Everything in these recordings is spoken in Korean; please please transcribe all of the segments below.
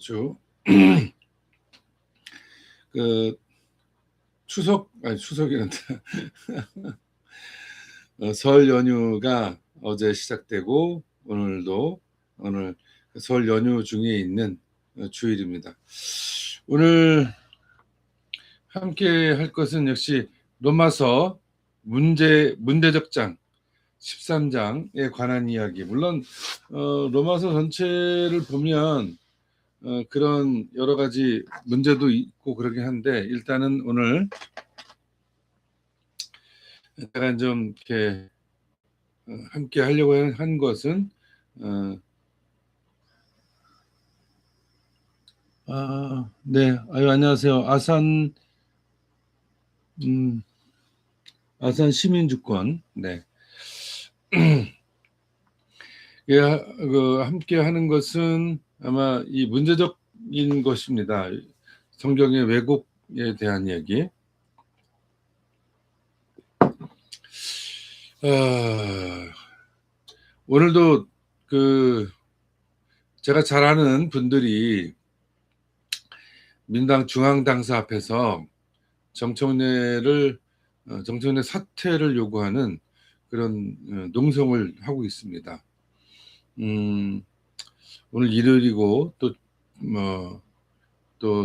주 그 추석이란다. 설 연휴가 어제 시작되고 오늘 설 연휴 중에 있는 주일입니다. 오늘 함께 할 것은 역시 로마서 문제적 장 13장에 관한 이야기. 물론 로마서 전체를 보면 그런 여러 가지 문제도 있고 그러긴 한데, 일단은 오늘 제가 좀 이렇게 함께 하려고 한 것은 네, 안녕하세요. 아산 시민주권. 네. 예, 함께 하는 것은 아마 이 문제적인 것입니다. 성경의 왜곡에 대한 얘기. 오늘도 제가 잘 아는 분들이 민당 중앙당사 앞에서 정청래 사퇴를 요구하는 그런 농성을 하고 있습니다. 오늘 일요일이고 또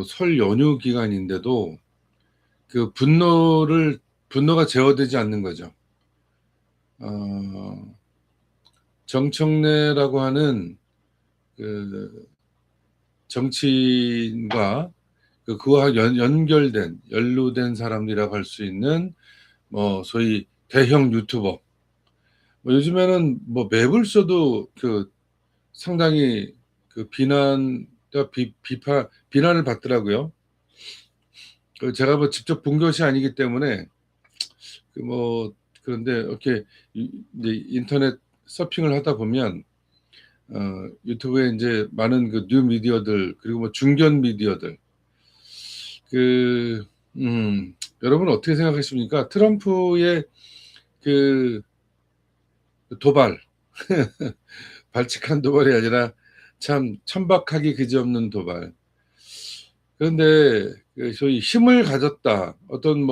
설 연휴 기간인데도 그 분노가 제어되지 않는 거죠. 정청래라고 하는 그 정치인과 그와 연루된 사람이라고 할 수 있는 소위 대형 유튜버. 요즘에는 맵을 써도 상당히 비난을 받더라고요. 제가 직접 본 것이 아니기 때문에 그런데 이렇게 이제 인터넷 서핑을 하다 보면 유튜브에 이제 많은 뉴 미디어들, 그리고 중견 미디어들, 여러분 어떻게 생각하십니까? 트럼프의 도발, 발칙한 도발이 아니라 참 천박하기 그지없는 도발. 그런데 소위 힘을 가졌다, 어떤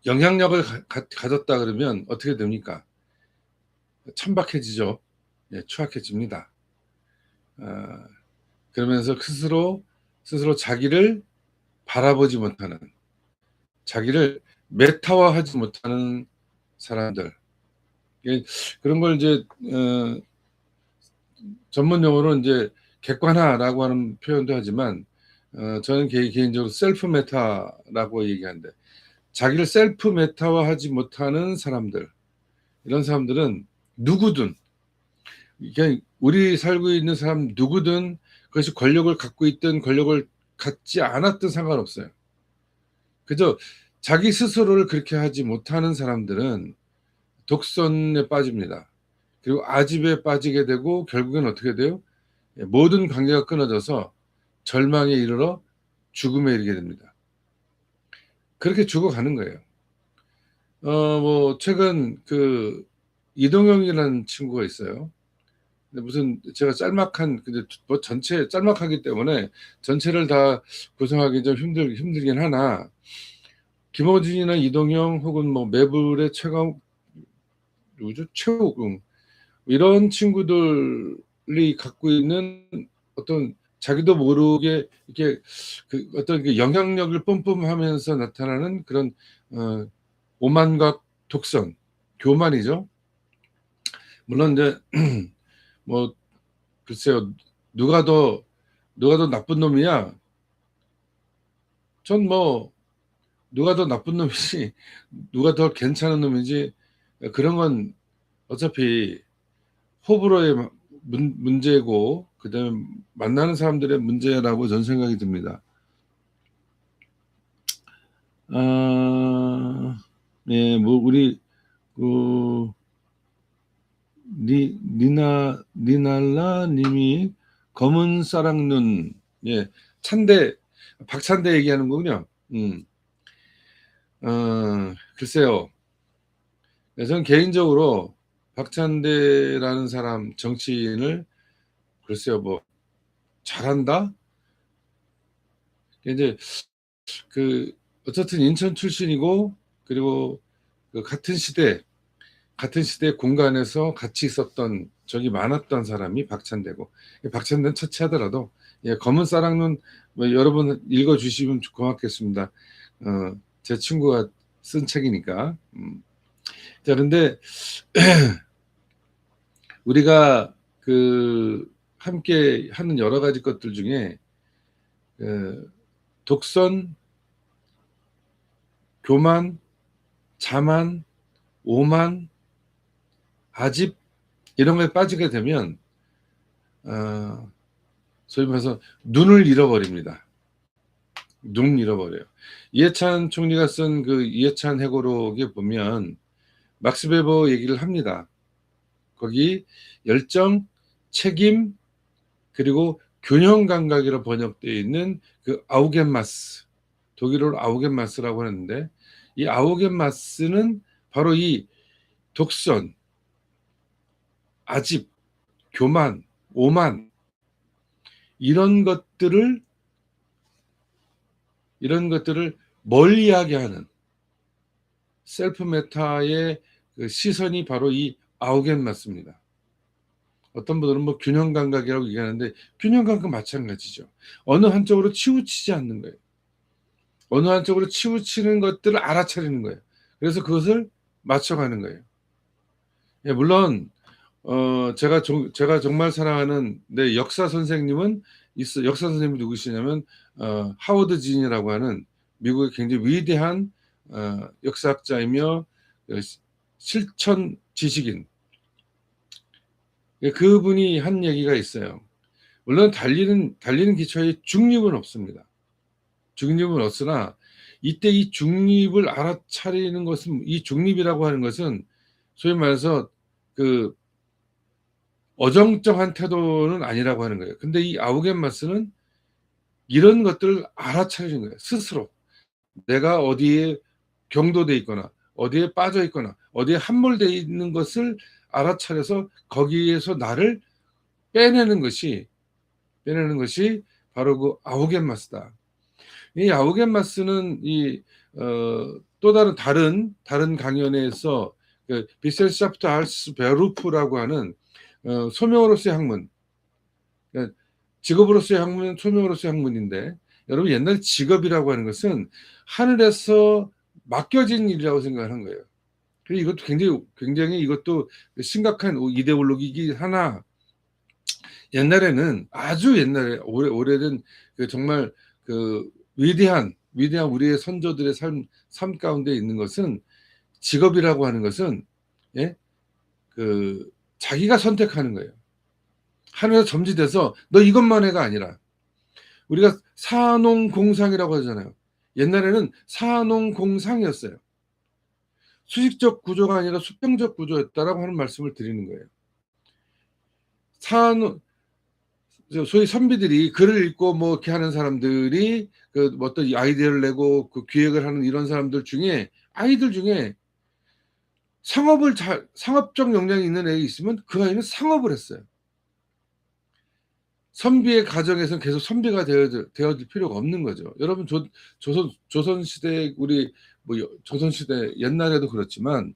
영향력을 가졌다 그러면 어떻게 됩니까? 천박해지죠. 예, 추악해집니다. 그러면서 스스로 자기를 바라보지 못하는, 자기를 메타화하지 못하는 사람들, 그런 걸 이제 전문 용어로 이제 객관화라고 하는 표현도 하지만 저는 개인적으로 셀프 메타라고 얘기하는데, 자기를 셀프 메타화하지 못하는 사람들, 이런 사람들은 누구든, 그냥 우리 살고 있는 사람 누구든, 그것이 권력을 갖고 있든 권력을 갖지 않았든 상관없어요. 그저 자기 스스로를 그렇게 하지 못하는 사람들은 독선에 빠집니다. 그리고 아집에 빠지게 되고 결국엔 어떻게 돼요? 모든 관계가 끊어져서 절망에 이르러 죽음에 이르게 됩니다. 그렇게 죽어가는 거예요. 최근 이동영이라는 친구가 있어요. 근데 무슨 제가 근데 전체 짤막하기 때문에 전체를 다 구성하기 좀 힘들긴 하나, 김어준이나 이동영 혹은 매불의 최욱응, 이런 친구들이 갖고 있는 어떤 자기도 모르게 이렇게 어떤 영향력을 뿜뿜하면서 나타나는 그런 오만과 독선, 교만이죠. 물론 이제 글쎄요, 누가 더 나쁜 놈이냐? 전 누가 더 나쁜 놈이지, 누가 더 괜찮은 놈인지, 그런 건 어차피 호불호의 문제고, 그다음에 만나는 사람들의 문제라고 저는 생각이 듭니다. 네, 우리 니날라 님이 검은 쌀랑눈, 예, 박찬대 얘기하는 거군요. 글쎄요. 저는 개인적으로 박찬대라는 사람, 정치인을, 글쎄요, 잘한다. 이제 어쨌든 인천 출신이고, 그리고 같은 시대 공간에서 같이 있었던 적이 많았던 사람이 박찬대고, 박찬대는 처치하더라도, 예, 검은 쌀랑눈 뭐 여러분 읽어주시면 고맙겠습니다. 제 친구가 쓴 책이니까. 자, 근데 우리가 함께 하는 여러 가지 것들 중에 독선, 교만, 자만, 오만, 아집 이런 거에 빠지게 되면 소위 말해서 눈을 잃어버립니다. 눈 잃어버려요. 이해찬 총리가 쓴 이해찬 회고록에 보면 막스 베버 얘기를 합니다. 거기 열정, 책임, 그리고 균형 감각이라 번역되어 있는 아우겐마스, 독일어로 아우겐마스라고 하는데, 이 아우겐마스는 바로 이 독선, 아집, 교만, 오만 이런 것들을 멀리하게 하는 셀프 메타의 시선이 바로 이 아우겐마스입니다. 어떤 분들은 뭐 균형 감각이라고 얘기하는데, 균형 감각 마찬가지죠. 어느 한쪽으로 치우치지 않는 거예요. 어느 한쪽으로 치우치는 것들을 알아차리는 거예요. 그래서 그것을 맞춰가는 거예요. 예, 물론 제가 정말 사랑하는 내 역사 선생님은 역사 선생님이 누구시냐면 하워드 진이라고 하는 미국의 굉장히 위대한 역사학자이며 실천 지식인. 그분이 한 얘기가 있어요. 물론 달리는 기차에 중립은 없습니다. 중립은 없으나 이때 이 중립을 알아차리는 것은, 이 중립이라고 하는 것은 소위 말해서 어정쩡한 태도는 아니라고 하는 거예요. 근데 이 아우겐마스는 이런 것들을 알아차리는 거예요. 스스로 내가 어디에 경도돼 있거나 어디에 빠져 있거나 어디에 함몰돼 있는 것을 알아차려서 거기에서 나를 빼내는 것이 바로 아우겐마스다. 이 아우겐마스는 또 다른 강연에서 비셀샤프트 알스 베루프라고 하는 소명으로서의 학문, 그러니까 직업으로서의 학문은 소명으로서의 학문인데, 여러분 옛날 직업이라고 하는 것은 하늘에서 맡겨진 일이라고 생각하는 거예요. 그리고 이것도 굉장히 이것도 심각한 이데올로기이긴 하나, 옛날에는 아주 옛날에 오래된 정말 위대한 우리의 선조들의 삶 가운데 있는 것은, 직업이라고 하는 것은, 예? 자기가 선택하는 거예요. 하늘에서 점지돼서 너 이것만 해가 아니라, 우리가 사농공상이라고 하잖아요. 옛날에는 사농공상이었어요. 수직적 구조가 아니라 수평적 구조였다라고 하는 말씀을 드리는 거예요. 소위 선비들이 글을 읽고 뭐 이렇게 하는 사람들이 어떤 아이디어를 내고 기획을 하는 이런 사람들 중에, 아이들 중에 상업적 역량이 있는 애가 있으면 그 아이는 상업을 했어요. 선비의 가정에서는 계속 선비가 되어질 필요가 없는 거죠. 여러분 조선시대, 우리 조선시대 옛날에도 그렇지만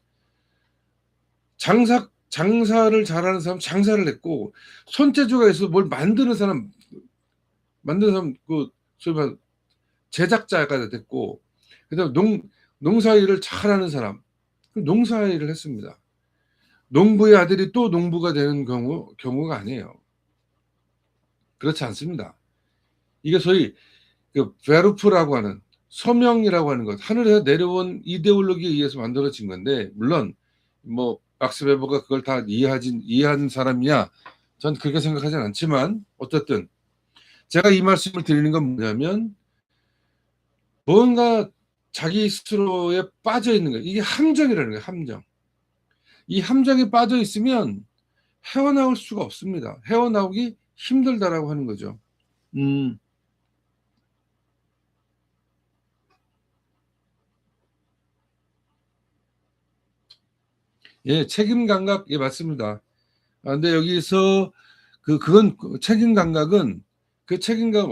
장사를 잘하는 사람 장사를 했고, 손재주가 있어서 뭘 만드는 사람 소위 말 제작자가 됐고, 그다음 농사일을 잘하는 사람 농사일을 했습니다. 농부의 아들이 또 농부가 되는 경우가 아니에요. 그렇지 않습니다. 이게 소위 베르프라고 하는 서명이라고 하는 것, 하늘에서 내려온 이데올로기에 의해서 만들어진 건데, 물론 뭐 막스 베버가 그걸 다 이해한 사람이냐, 전 그렇게 생각하진 않지만, 어쨌든 제가 이 말씀을 드리는 건 뭐냐면, 뭔가 자기 스스로에 빠져 있는 거예요. 이게 함정이라는 거예요. 함정. 이 함정에 빠져 있으면 헤어나올 수가 없습니다. 헤어나오기 힘들다라고 하는 거죠. 예, 책임 감각, 예, 맞습니다. 근데 여기서 그건 책임 감각은 그 책임감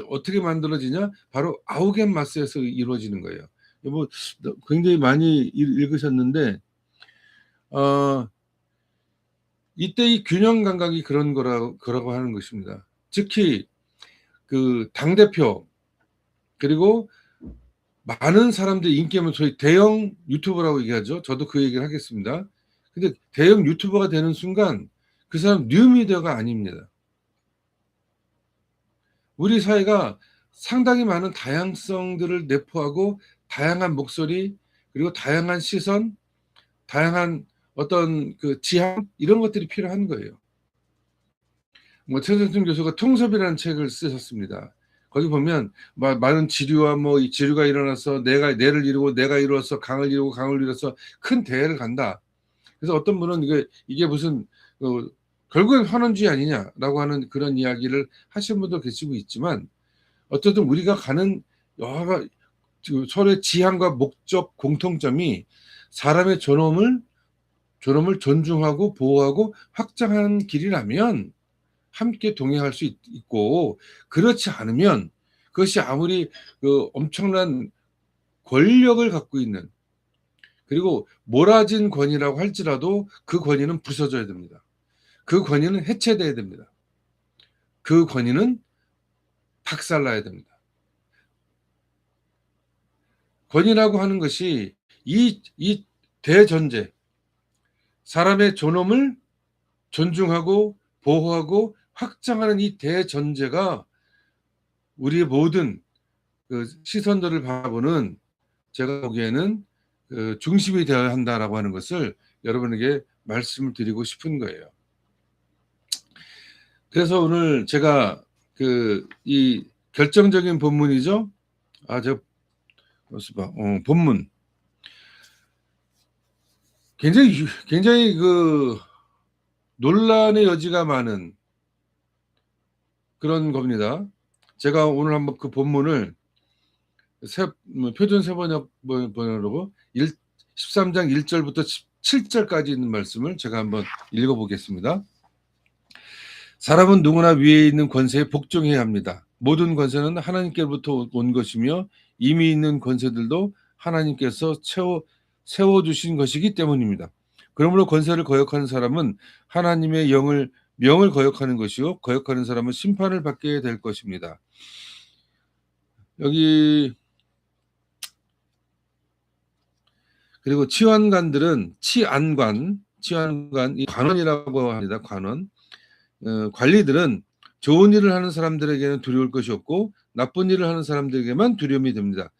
어떻게 만들어지냐? 바로 아우겐마스에서 이루어지는 거예요. 뭐 굉장히 많이 읽으셨는데 이때 이 균형 감각이 그런 거라고 하는 것입니다. 특히 그 당대표 그리고 많은 사람들이 인기 없는 소위 대형 유튜버라고 얘기하죠. 저도 그 얘기를 하겠습니다. 근데 대형 유튜버가 되는 순간 그 사람 뉴미디어가 아닙니다. 우리 사회가 상당히 많은 다양성들을 내포하고 다양한 목소리 그리고 다양한 시선, 다양한 어떤 그 지향 이런 것들이 필요한 거예요. 뭐 최선순 교수가 통섭이라는 책을 쓰셨습니다. 거기 보면 많은 지류와 뭐 지류가 일어나서 내를 이루고 내가 이루어서 강을 이루고 강을 이루어서 큰 대회를 간다. 그래서 어떤 분은 이게 무슨 결국엔 환원주의 아니냐라고 하는 그런 이야기를 하시는 분도 계시고 있지만 어쨌든 우리가 가는 여하가 서로의 지향과 목적 공통점이 사람의 존엄을 존중하고 보호하고 확장하는 길이라면 함께 동행할 수 있고 그렇지 않으면 그것이 아무리 엄청난 권력을 갖고 있는 그리고 몰아진 권위라고 할지라도 그 권위는 부서져야 됩니다. 그 권위는 해체돼야 됩니다. 그 권위는 박살나야 됩니다. 권위라고 하는 것이 이 대전제 사람의 존엄을 존중하고 보호하고 확장하는 이 대전제가 우리의 모든 그 시선들을 바라보는 제가 보기에는 중심이 되어야 한다라고 하는 것을 여러분에게 말씀을 드리고 싶은 거예요. 그래서 오늘 제가 이 결정적인 본문이죠. 본문 굉장히 논란의 여지가 많은 그런 겁니다. 제가 오늘 한번 그 본문을 표준 세번역으로 13장 1절부터 17절까지 있는 말씀을 제가 한번 읽어보겠습니다. 사람은 누구나 위에 있는 권세에 복종해야 합니다. 모든 권세는 하나님께로부터 온 것이며 이미 있는 권세들도 하나님께서 세워주신 것이기 때문입니다. 그러므로 권세를 거역하는 사람은 하나님의 명을 거역하는 것이요 거역하는 사람은 심판을 받게 될 것입니다. 여기 그리고 치안관들은 이 관원이라고 합니다. 관원. 관리들은 좋은 일을 하는 사람들에게는 두려울 것이 없고 나쁜 일을 하는 사람들에게만 두려움이 됩니다.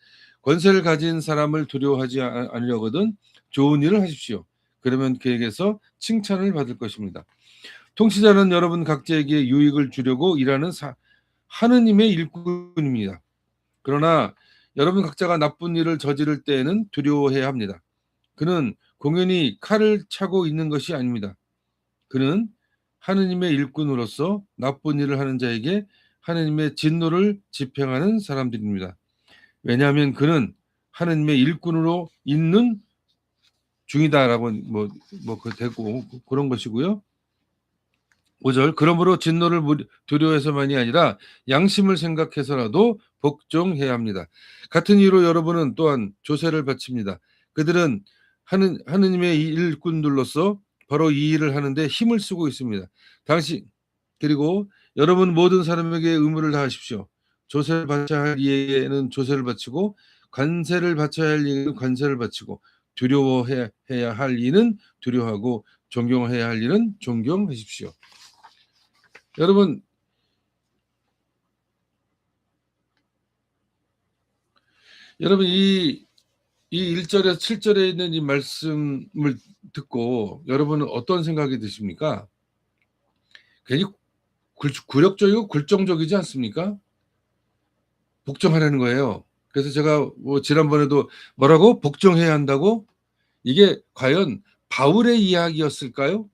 권세를 가진 사람을 두려워하지 않으려거든 좋은 일을 하십시오. 그러면 그에게서 칭찬을 받을 것입니다. 통치자는 여러분 각자에게 유익을 주려고 일하는 하느님의 일꾼입니다. 그러나 여러분 각자가 나쁜 일을 저지를 때에는 두려워해야 합니다. 그는 공연히 칼을 차고 있는 것이 아닙니다. 그는 하느님의 일꾼으로서 나쁜 일을 하는 자에게 하느님의 진노를 집행하는 사람들입니다. 왜냐하면 그는 하느님의 일꾼으로 있는 중이다라고 되고 그런 것이고요. 5절 그러므로 진노를 두려워해서만이 아니라 양심을 생각해서라도 복종해야 합니다. 같은 이유로 여러분은 또한 조세를 바칩니다. 그들은 하느님의 일꾼들로서 바로 이 일을 하는데 힘을 쓰고 있습니다. 그리고 여러분 모든 사람에게 의무를 다하십시오. 조세를 바쳐야 할 이에는 조세를 바치고 관세를 바쳐야 할 이에는 관세를 바치고 두려워해야 할 이는 두려워하고 존경해야 할 이는 존경하십시오. 여러분 이 1절에서 7절에 있는 이 말씀을 듣고 여러분은 어떤 생각이 드십니까? 괜히 굴욕적이고 굴종적이지 않습니까? 복종하라는 거예요. 그래서 제가 지난번에도 뭐라고? 복종해야 한다고? 이게 과연 바울의 이야기였을까요?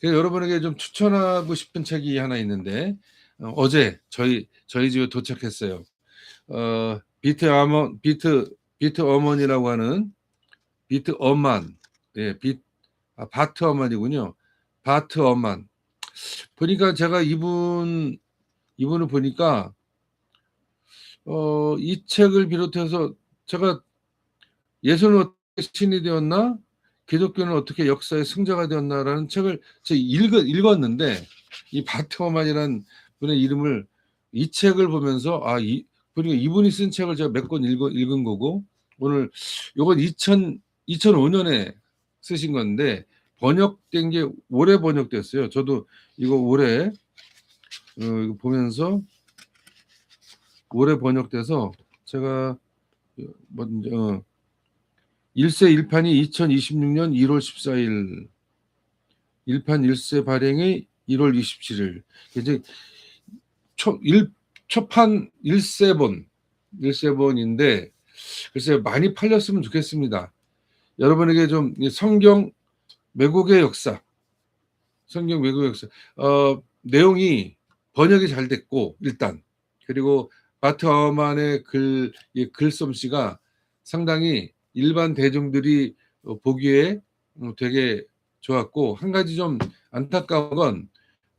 그래서 여러분에게 좀 추천하고 싶은 책이 하나 있는데 어제 저희 집에 도착했어요. 비트 어먼이라고 하는 비트 어만, 바트 어만이군요. 바트 어만. 보니까 제가 이분 이분을 보니까 이 책을 비롯해서 제가 예수는 어떻게 신이 되었나? 기독교는 어떻게 역사의 승자가 되었나라는 책을 제가 읽었는데 이 바트허만이라는 분의 이름을 이 책을 보면서 그러니까 이분이 쓴 책을 제가 몇 권 읽은 거고 오늘 요건 2005년에 쓰신 건데 번역된 게 올해 번역됐어요. 저도 이거 올해 보면서 올해 번역돼서 제가 먼저 1세 1판이 2026년 1월 14일 1판 1세 발행이 1월 27일 이제 초판 1세본인데 글쎄요 많이 팔렸으면 좋겠습니다. 여러분에게 좀 성경 왜곡의 역사 내용이 번역이 잘 됐고 일단 그리고 바트 하우만의 글솜씨가 상당히 일반 대중들이 보기에 되게 좋았고 한 가지 좀 안타까운 건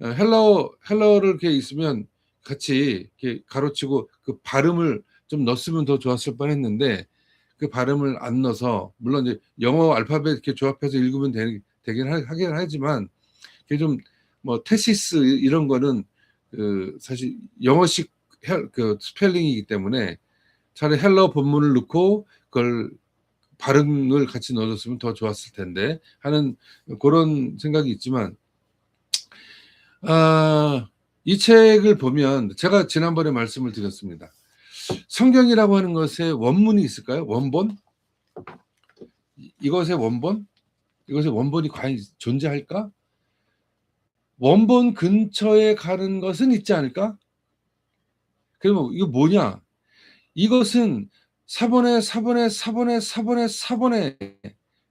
헬러를 이렇게 있으면 같이 이렇게 가로치고 그 발음을 좀 넣었으면 더 좋았을 뻔했는데 그 발음을 안 넣어서 물론 이제 영어 알파벳 이렇게 조합해서 읽으면 되긴 하긴 하지만 그게 좀 뭐 테시스 이런 거는 사실 영어식 스펠링이기 때문에 차라리 헬러 본문을 넣고 그걸 발음을 같이 넣어줬으면 더 좋았을 텐데 하는 그런 생각이 있지만 이 책을 보면 제가 지난번에 말씀을 드렸습니다. 성경이라고 하는 것에 원문이 있을까요? 원본? 이것의 원본이 과연 존재할까? 원본 근처에 가는 것은 있지 않을까? 그러면 이거 뭐냐? 이것은 사본에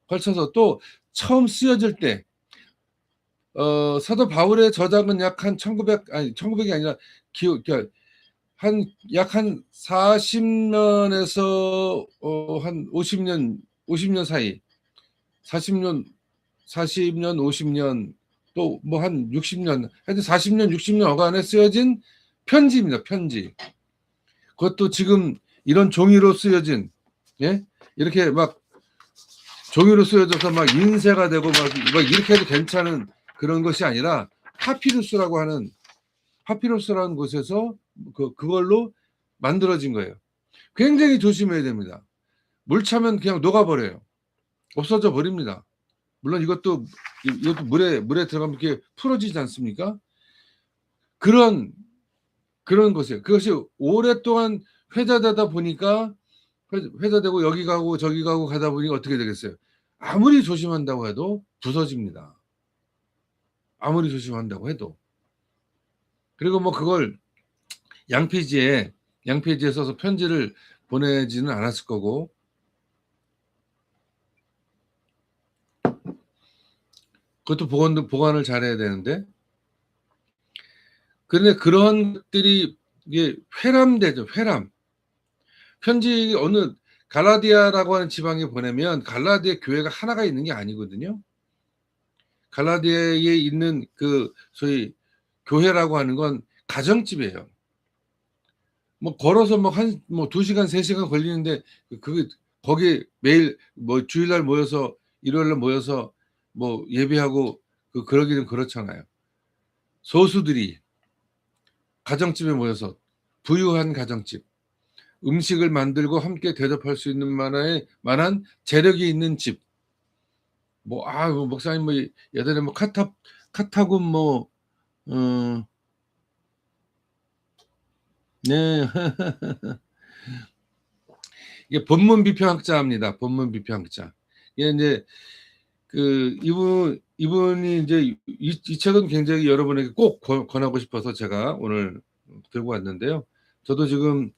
걸쳐서 또 처음 쓰여질 때 사도 바울의 저작은 약 한 1900이 아니라 약 한 40년에서 한 50년 사이 40년 50년 또 뭐 한 60년 하여튼 40년 60년 어간에 쓰여진 편지입니다. 편지. 그것도 지금 이런 종이로 쓰여진 이렇게 막 종이로 쓰여져서 막 인쇄가 되고 막 이렇게 해도 괜찮은 그런 것이 아니라 파피루스라는 곳에서 그걸로 만들어진 거예요. 굉장히 조심해야 됩니다. 물 차면 그냥 녹아버려요. 없어져 버립니다. 물론 이것도 물에 들어가면 이렇게 풀어지지 않습니까? 그런 것이에요. 그것이 오랫동안 회자되다 보니까 회자되고 여기 가고 저기 가고 가다 보니 어떻게 되겠어요? 아무리 조심한다고 해도 부서집니다. 아무리 조심한다고 해도. 그리고 뭐 그걸 양피지에 써서 편지를 보내지는 않았을 거고 그것도 보관을 잘해야 되는데 그런데 그런 것들이 이게 회람되죠. 편지 어느 갈라디아라고 하는 지방에 보내면 갈라디아 교회가 하나가 있는 게 아니거든요. 갈라디아에 있는 그 소위 교회라고 하는 건 가정집이에요. 뭐 걸어서 뭐 2시간 3시간 걸리는데 거기 매일 뭐 주일날 모여서 일요일날 모여서 뭐 예배하고 그러기는 그렇잖아요. 소수들이 가정집에 모여서 부유한 가정집 음식을 만들고 함께 대접할 수 있는 만한 재력이 있는 집. 목사님 예전에 카타군 네. 이게 본문 비평학자입니다. 본문 비평학자. 이게 이제 이분이 이제 이 책은 굉장히 여러분에게 꼭 권하고 싶어서 제가 오늘 들고 왔는데요. 저도 지금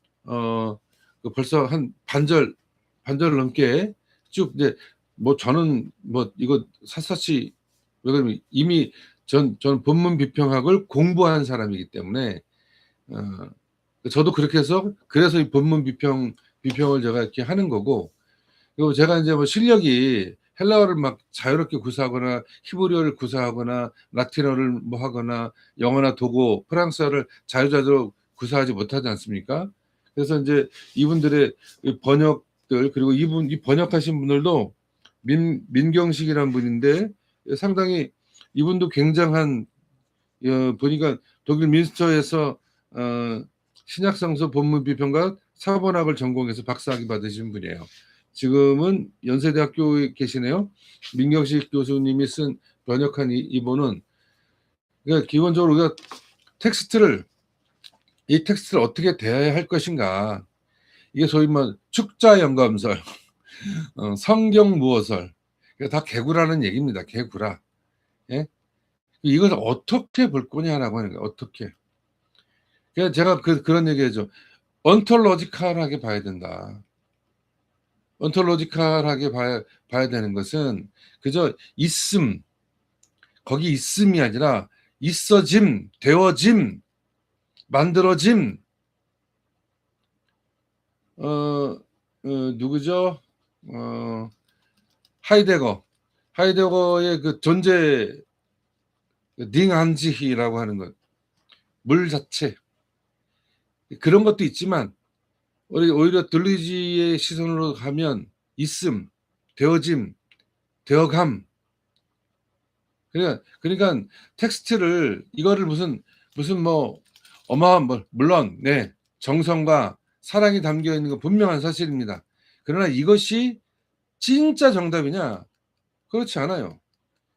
벌써 한 반절 넘게 쭉 이제 저는 이거 샅샅이 왜냐면 이미 저는 본문 비평학을 공부한 사람이기 때문에 저도 그렇게 해서 그래서 이 본문 비평을 제가 이렇게 하는 거고 그리고 제가 이제 실력이 헬라어를 막 자유롭게 구사하거나 히브리어를 구사하거나 라틴어를 뭐 하거나 영어나 독어, 프랑스어를 자유자재로 구사하지 못하지 않습니까? 그래서 이제 이분들의 번역들, 그리고 이 번역하신 분들도 민경식이라는 분인데 상당히 이분도 굉장한, 보니까 독일 민스터에서 신약성서 본문 비평과 사본학을 전공해서 박사학위 받으신 분이에요. 지금은 연세대학교에 계시네요. 민경식 교수님이 쓴 번역한 이분은, 그러니까 기본적으로 우리가 이 텍스트를 어떻게 대해야 할 것인가, 이게 소위 말 축자 영감설, 성경 무어설, 다 개구라는 얘기입니다. 개구라. 예? 이걸 어떻게 볼 거냐라고 하는 거예요. 어떻게. 그러니까 제가 그런 얘기하죠. 언톨로지컬하게 봐야 된다. 언톨로지컬하게 봐야 되는 것은 그저 거기 있음이 아니라 있어짐, 되어짐, 만들어짐. 누구죠? 하이데거의 그 존재, 딩한지히라고 하는 것, 물 자체, 그런 것도 있지만 오히려 들리지의 시선으로 가면 있음, 되어짐, 되어감. 그러니까 텍스트를, 이거를 무슨 뭐 물론 네, 정성과 사랑이 담겨 있는 건 분명한 사실입니다. 그러나 이것이 진짜 정답이냐? 그렇지 않아요.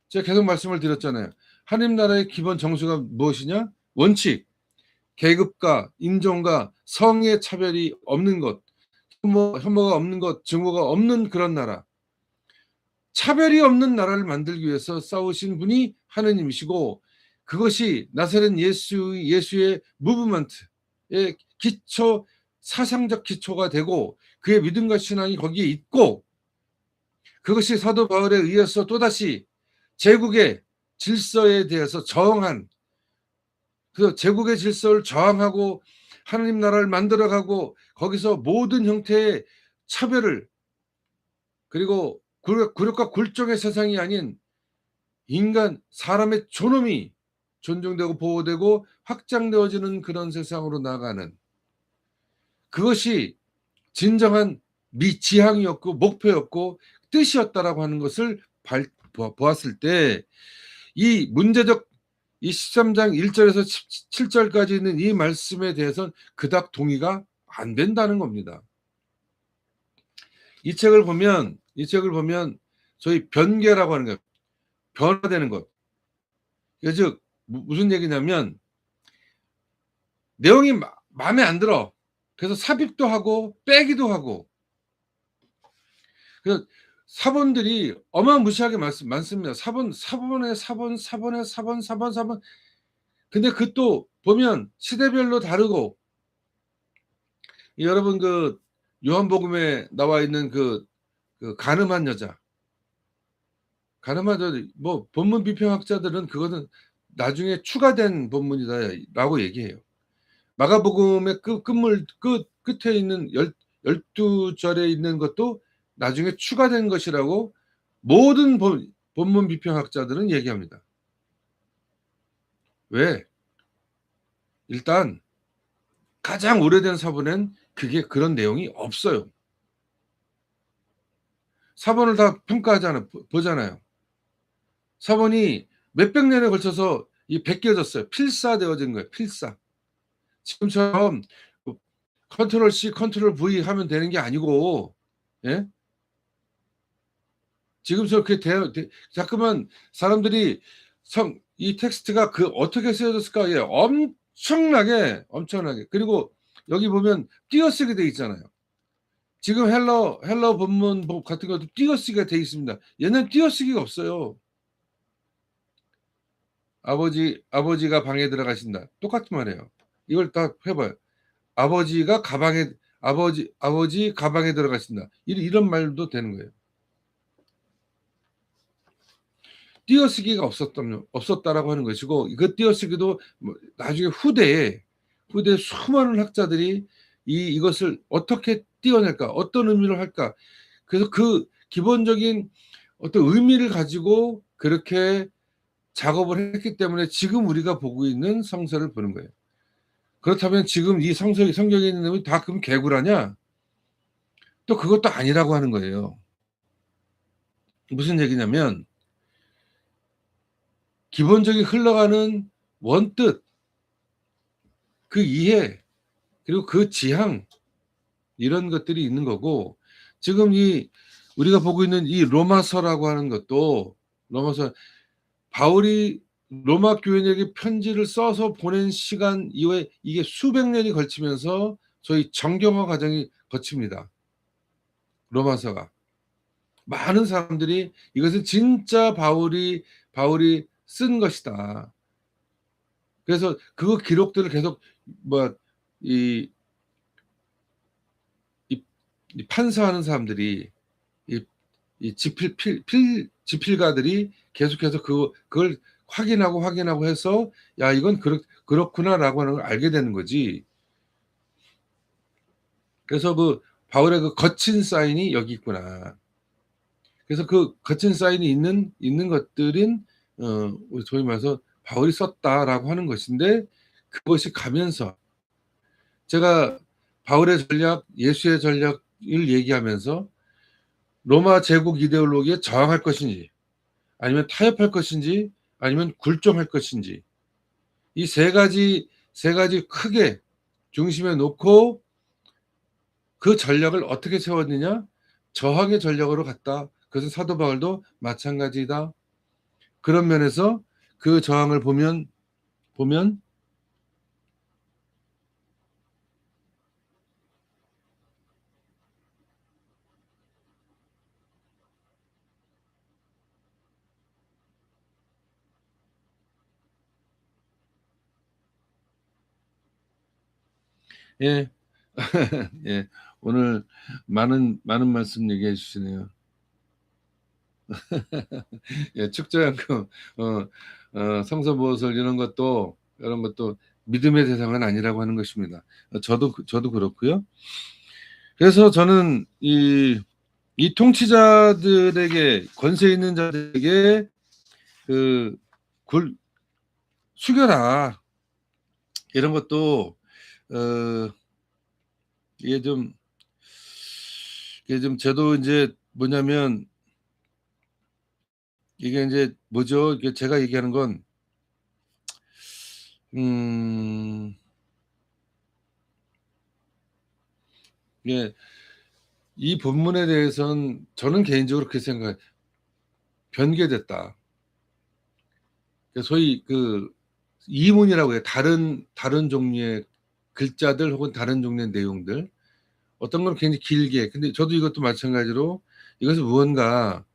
제가 계속 말씀을 드렸잖아요. 하나님 나라의 기본 정수가 무엇이냐? 원칙, 계급과 인종과 성의 차별이 없는 것, 혐오가 없는 것, 증오가 없는 그런 나라, 차별이 없는 나라를 만들기 위해서 싸우신 분이 하느님이시고, 그것이 나사렛 예수의 무브먼트의 기초, 사상적 기초가 되고 그의 믿음과 신앙이 거기에 있고, 그것이 사도 바울에 의해서 또다시 제국의 질서에 대해서 저항한, 그 제국의 질서를 저항하고 하나님 나라를 만들어가고, 거기서 모든 형태의 차별을, 그리고 굴욕과 굴종의 세상이 아닌 사람의 존엄이 존중되고 보호되고 확장되어지는 그런 세상으로 나가는, 그것이 진정한 지향이었고 목표였고 뜻이었다라고 하는 것을 보았을 때, 이 문제적 이 13장 1절에서 7절까지 있는 이 말씀에 대해서는 그닥 동의가 안 된다는 겁니다. 이 책을 보면 저희 변개라고 하는 거예요. 변화되는 것. 즉 무슨 얘기냐면, 내용이 마음에 안 들어. 그래서 삽입도 하고 빼기도 하고. 그래서 사본들이 어마무시하게 많습니다. 사본에 사본. 근데 그 또 보면 시대별로 다르고, 여러분 그 요한복음에 나와 있는 그 가늠한 여자, 뭐 본문 비평학자들은 그거는 나중에 추가된 본문이다라고 얘기해요. 마가복음의 끝에 있는 12절에 있는 것도 나중에 추가된 것이라고 모든 본문 비평학자들은 얘기합니다. 왜? 일단 가장 오래된 사본엔 그런 내용이 없어요. 사본을 다 보잖아요. 사본이 몇백 년에 걸쳐서 베껴졌어요. 필사되어진 거예요. 필사. 지금처럼 컨트롤 C, 컨트롤 V 하면 되는 게 아니고, 예? 지금처럼 그렇게 자꾸만 사람들이 이 텍스트가 어떻게 쓰여졌을까? 예, 엄청나게. 그리고 여기 보면 띄어쓰기 돼 있잖아요. 지금 헬러 본문 같은 것도 띄어쓰기가 돼 있습니다. 얘는 띄어쓰기가 없어요. 아버지가 방에 들어가신다. 똑같은 말이에요. 이걸 다 해봐요. 아버지 가방에 들어가신다. 이런 말도 되는 거예요. 띄어쓰기가 없었다라고 하는 것이고, 그 띄어쓰기도 나중에 후대에 수많은 학자들이 이것을 어떻게 띄어낼까, 어떤 의미를 할까. 그래서 그 기본적인 어떤 의미를 가지고 그렇게 작업을 했기 때문에 지금 우리가 보고 있는 성서를 보는 거예요. 그렇다면 지금 이 성경에 있는 내용이 다 그럼 개구라냐? 또 그것도 아니라고 하는 거예요. 무슨 얘기냐면 기본적인 흘러가는 원뜻, 그 이해, 그리고 그 지향, 이런 것들이 있는 거고, 지금 이 우리가 보고 있는 이 로마서라고 하는 것도, 로마서, 바울이 로마 교인에게 편지를 써서 보낸 시간 이후에 이게 수백 년이 걸치면서 소위 정경화 과정이 거칩니다. 로마서가. 많은 사람들이 이것은 진짜 바울이 쓴 것이다. 그래서 그 기록들을 계속 뭐 이 판사하는 사람들이, 이 지필가들이 계속해서 그걸 확인하고 해서 야 이건 그렇구나라고 하는 걸 알게 되는 거지. 그래서 그 바울의 그 거친 사인이 여기 있구나. 그래서 그 거친 사인이 있는 것들은 우리 소위 말해서 바울이 썼다라고 하는 것인데, 그것이 가면서 제가 바울의 전략, 예수의 전략을 얘기하면서 로마 제국 이데올로기에 저항할 것인지, 아니면 타협할 것인지, 아니면 굴종할 것인지, 이 세 가지 크게 중심에 놓고 그 전략을 어떻게 세웠느냐? 저항의 전략으로 갔다. 그것은 사도 바울도 마찬가지다. 그런 면에서 그 저항을 보면 예. 예. 오늘 많은 말씀 얘기해 주시네요. 예, 축제한금 성서 모설 이런 것도 믿음의 대상은 아니라고 하는 것입니다. 저도 그렇고요. 그래서 저는 이 통치자들에게, 권세 있는 자들에게 그 숙여라, 이런 것도 이게 좀 저도 이제 뭐냐면, 이게 이제 뭐죠? 이게 제가 얘기하는 건 예, 이 본문에 대해서는 저는 개인적으로 그렇게 생각해요. 변개됐다. 소위 그 이문이라고 해요. 다른 종류의 글자들 혹은 다른 종류의 내용들. 어떤 건 굉장히 길게. 근데 저도 이것도 마찬가지로 이것은 무언가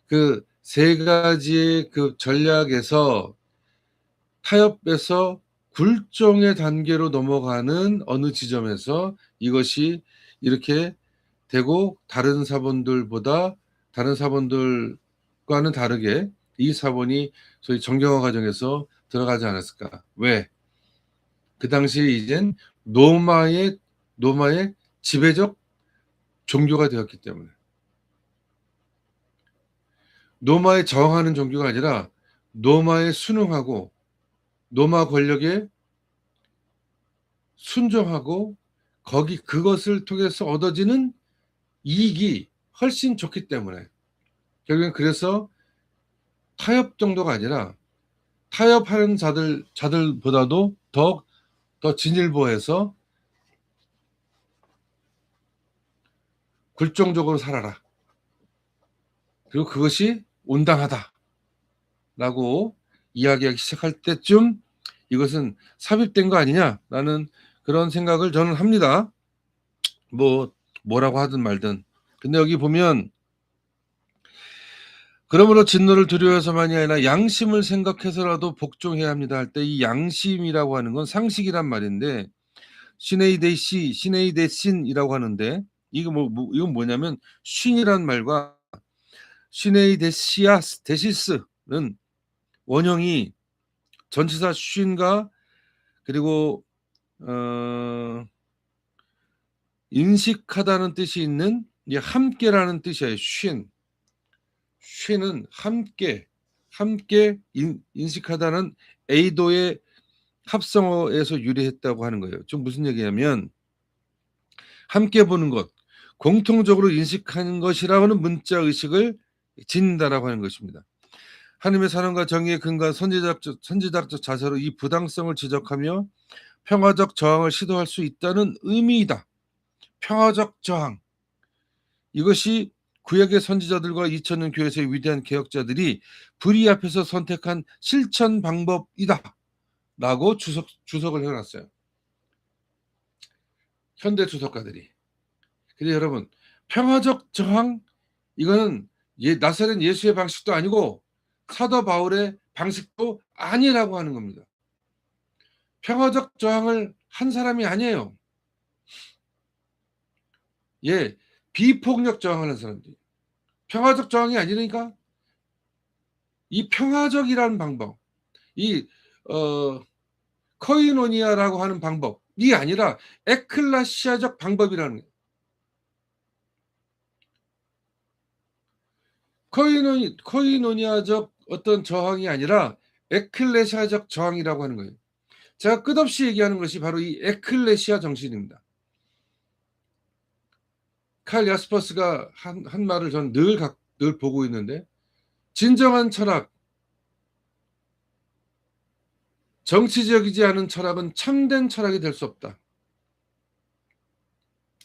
그 세 가지의 그 전략에서 타협해서 굴종의 단계로 넘어가는 어느 지점에서 이것이 이렇게 되고, 다른 사본들과는 다르게 이 사본이 소위 정경화 과정에서 들어가지 않았을까? 왜? 그 당시에 이젠 로마의 지배적 종교가 되었기 때문에. 로마에 저항하는 종교가 아니라 로마에 순응하고 로마 권력에 순종하고 그것을 통해서 얻어지는 이익이 훨씬 좋기 때문에, 결국엔 그래서 타협 정도가 아니라 타협하는 자들보다도 더 진일보해서 굴종적으로 살아라. 그리고 그것이 온당하다라고 이야기하기 시작할 때쯤 이것은 삽입된 거 아니냐라는 그런 생각을 저는 합니다. 뭐라고 하든 말든. 근데 여기 보면, 그러므로 진노를 두려워해서만이 아니라 양심을 생각해서라도 복종해야 합니다 할 때, 이 양심이라고 하는 건 상식이란 말인데, 시네이데신이라고 하는데, 이건 뭐냐면 신이란 말과 데시스는 원형이 전치사 쉰과 그리고 인식하다는 뜻이 있는, 함께라는 뜻이에요. 쉐는 함께 인식하다는 에이도의 합성어에서 유래했다고 하는 거예요. 좀 무슨 얘기냐면 함께 보는 것, 공통적으로 인식하는 것이라고 하는 문자 의식을 짓는다라고 하는 것입니다. 하나님의 사랑과 정의에 근거한 선지자적 자세로 이 부당성을 지적하며 평화적 저항을 시도할 수 있다는 의미이다. 평화적 저항. 이것이 구약의 선지자들과 2000년 교회에서의 위대한 개혁자들이 불의 앞에서 선택한 실천 방법이다. 라고 주석을 해놨어요. 현대 주석가들이. 근데 여러분, 평화적 저항, 이거는 나사렛 예수의 방식도 아니고 사도 바울의 방식도 아니라고 하는 겁니다. 평화적 저항을 한 사람이 아니에요. 예, 비폭력 저항하는 사람들이. 평화적 저항이 아니니까 이 평화적이라는 방법, 이 코이노니아라고 하는 방법이 아니라 에클레시아적 방법이라는 거예요. 코이노니아적 어떤 저항이 아니라 에클레시아적 저항이라고 하는 거예요. 제가 끝없이 얘기하는 것이 바로 이 에클레시아 정신입니다. 칼 야스퍼스가 한 말을 전 늘 보고 있는데, 진정한 철학, 정치적이지 않은 철학은 참된 철학이 될 수 없다.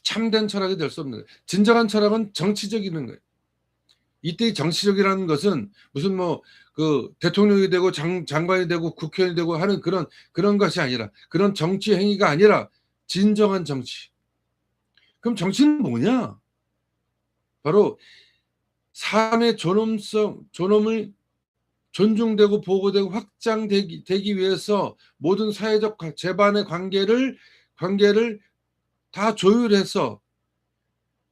참된 철학이 될 수 없는 거예요. 진정한 철학은 정치적인 거예요. 이때 정치적이라는 것은 무슨 그 대통령이 되고 장관이 되고 국회의원이 되고 하는 그런 것이 아니라, 그런 정치 행위가 아니라 진정한 정치. 그럼 정치는 뭐냐? 바로 삶의 존엄을 존중되고 보호되고 확장되기 위해서 모든 사회적 재반의 관계를 다 조율해서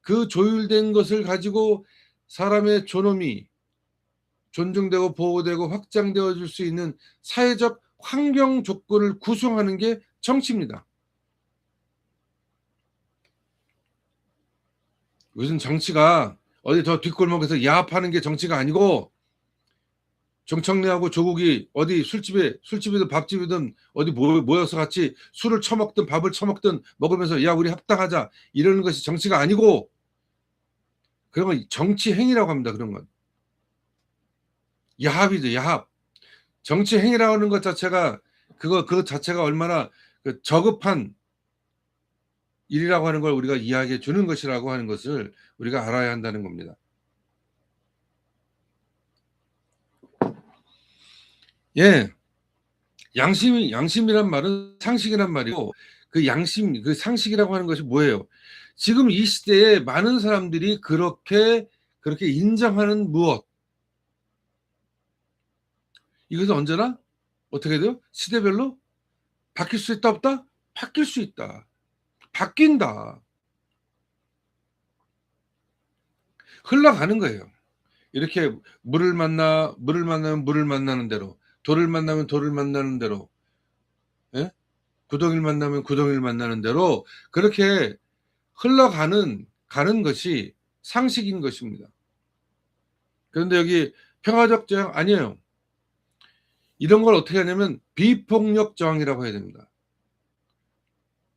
그 조율된 것을 가지고 사람의 존엄이 존중되고 보호되고 확장되어 줄 수 있는 사회적 환경 조건을 구성하는 게 정치입니다. 무슨 정치가 어디 저 뒷골목에서 야합하는 게 정치가 아니고, 정청래하고 조국이 어디 술집이든 밥집이든 어디 모여서 같이 술을 처먹든 밥을 처먹든 먹으면서 야 우리 합당하자 이러는 것이 정치가 아니고, 그런 건 정치 행위라고 합니다. 그런 건 야합이죠. 야합. 정치 행위라고 하는 것 자체가 그 자체가 얼마나 저급한 일이라고 하는 걸 우리가 이야기해 주는 것이라고 하는 것을 우리가 알아야 한다는 겁니다. 예, 양심이란 말은 상식이란 말이고, 그 양심, 그 상식이라고 하는 것이 뭐예요? 지금 이 시대에 많은 사람들이 그렇게 인정하는 무엇, 이것은 언제나 어떻게 돼요? 시대별로 바뀔 수 있다 없다? 바뀔 수 있다. 바뀐다. 흘러가는 거예요. 이렇게 물을 만나면 물을 만나는 대로, 돌을 만나면 돌을 만나는 대로, 예? 구덩이를 만나면 구덩이를 만나는 대로 그렇게 흘러가는 것이 상식인 것입니다. 그런데 여기 평화적 저항 아니에요. 이런 걸 어떻게 하냐면 비폭력 저항이라고 해야 됩니다.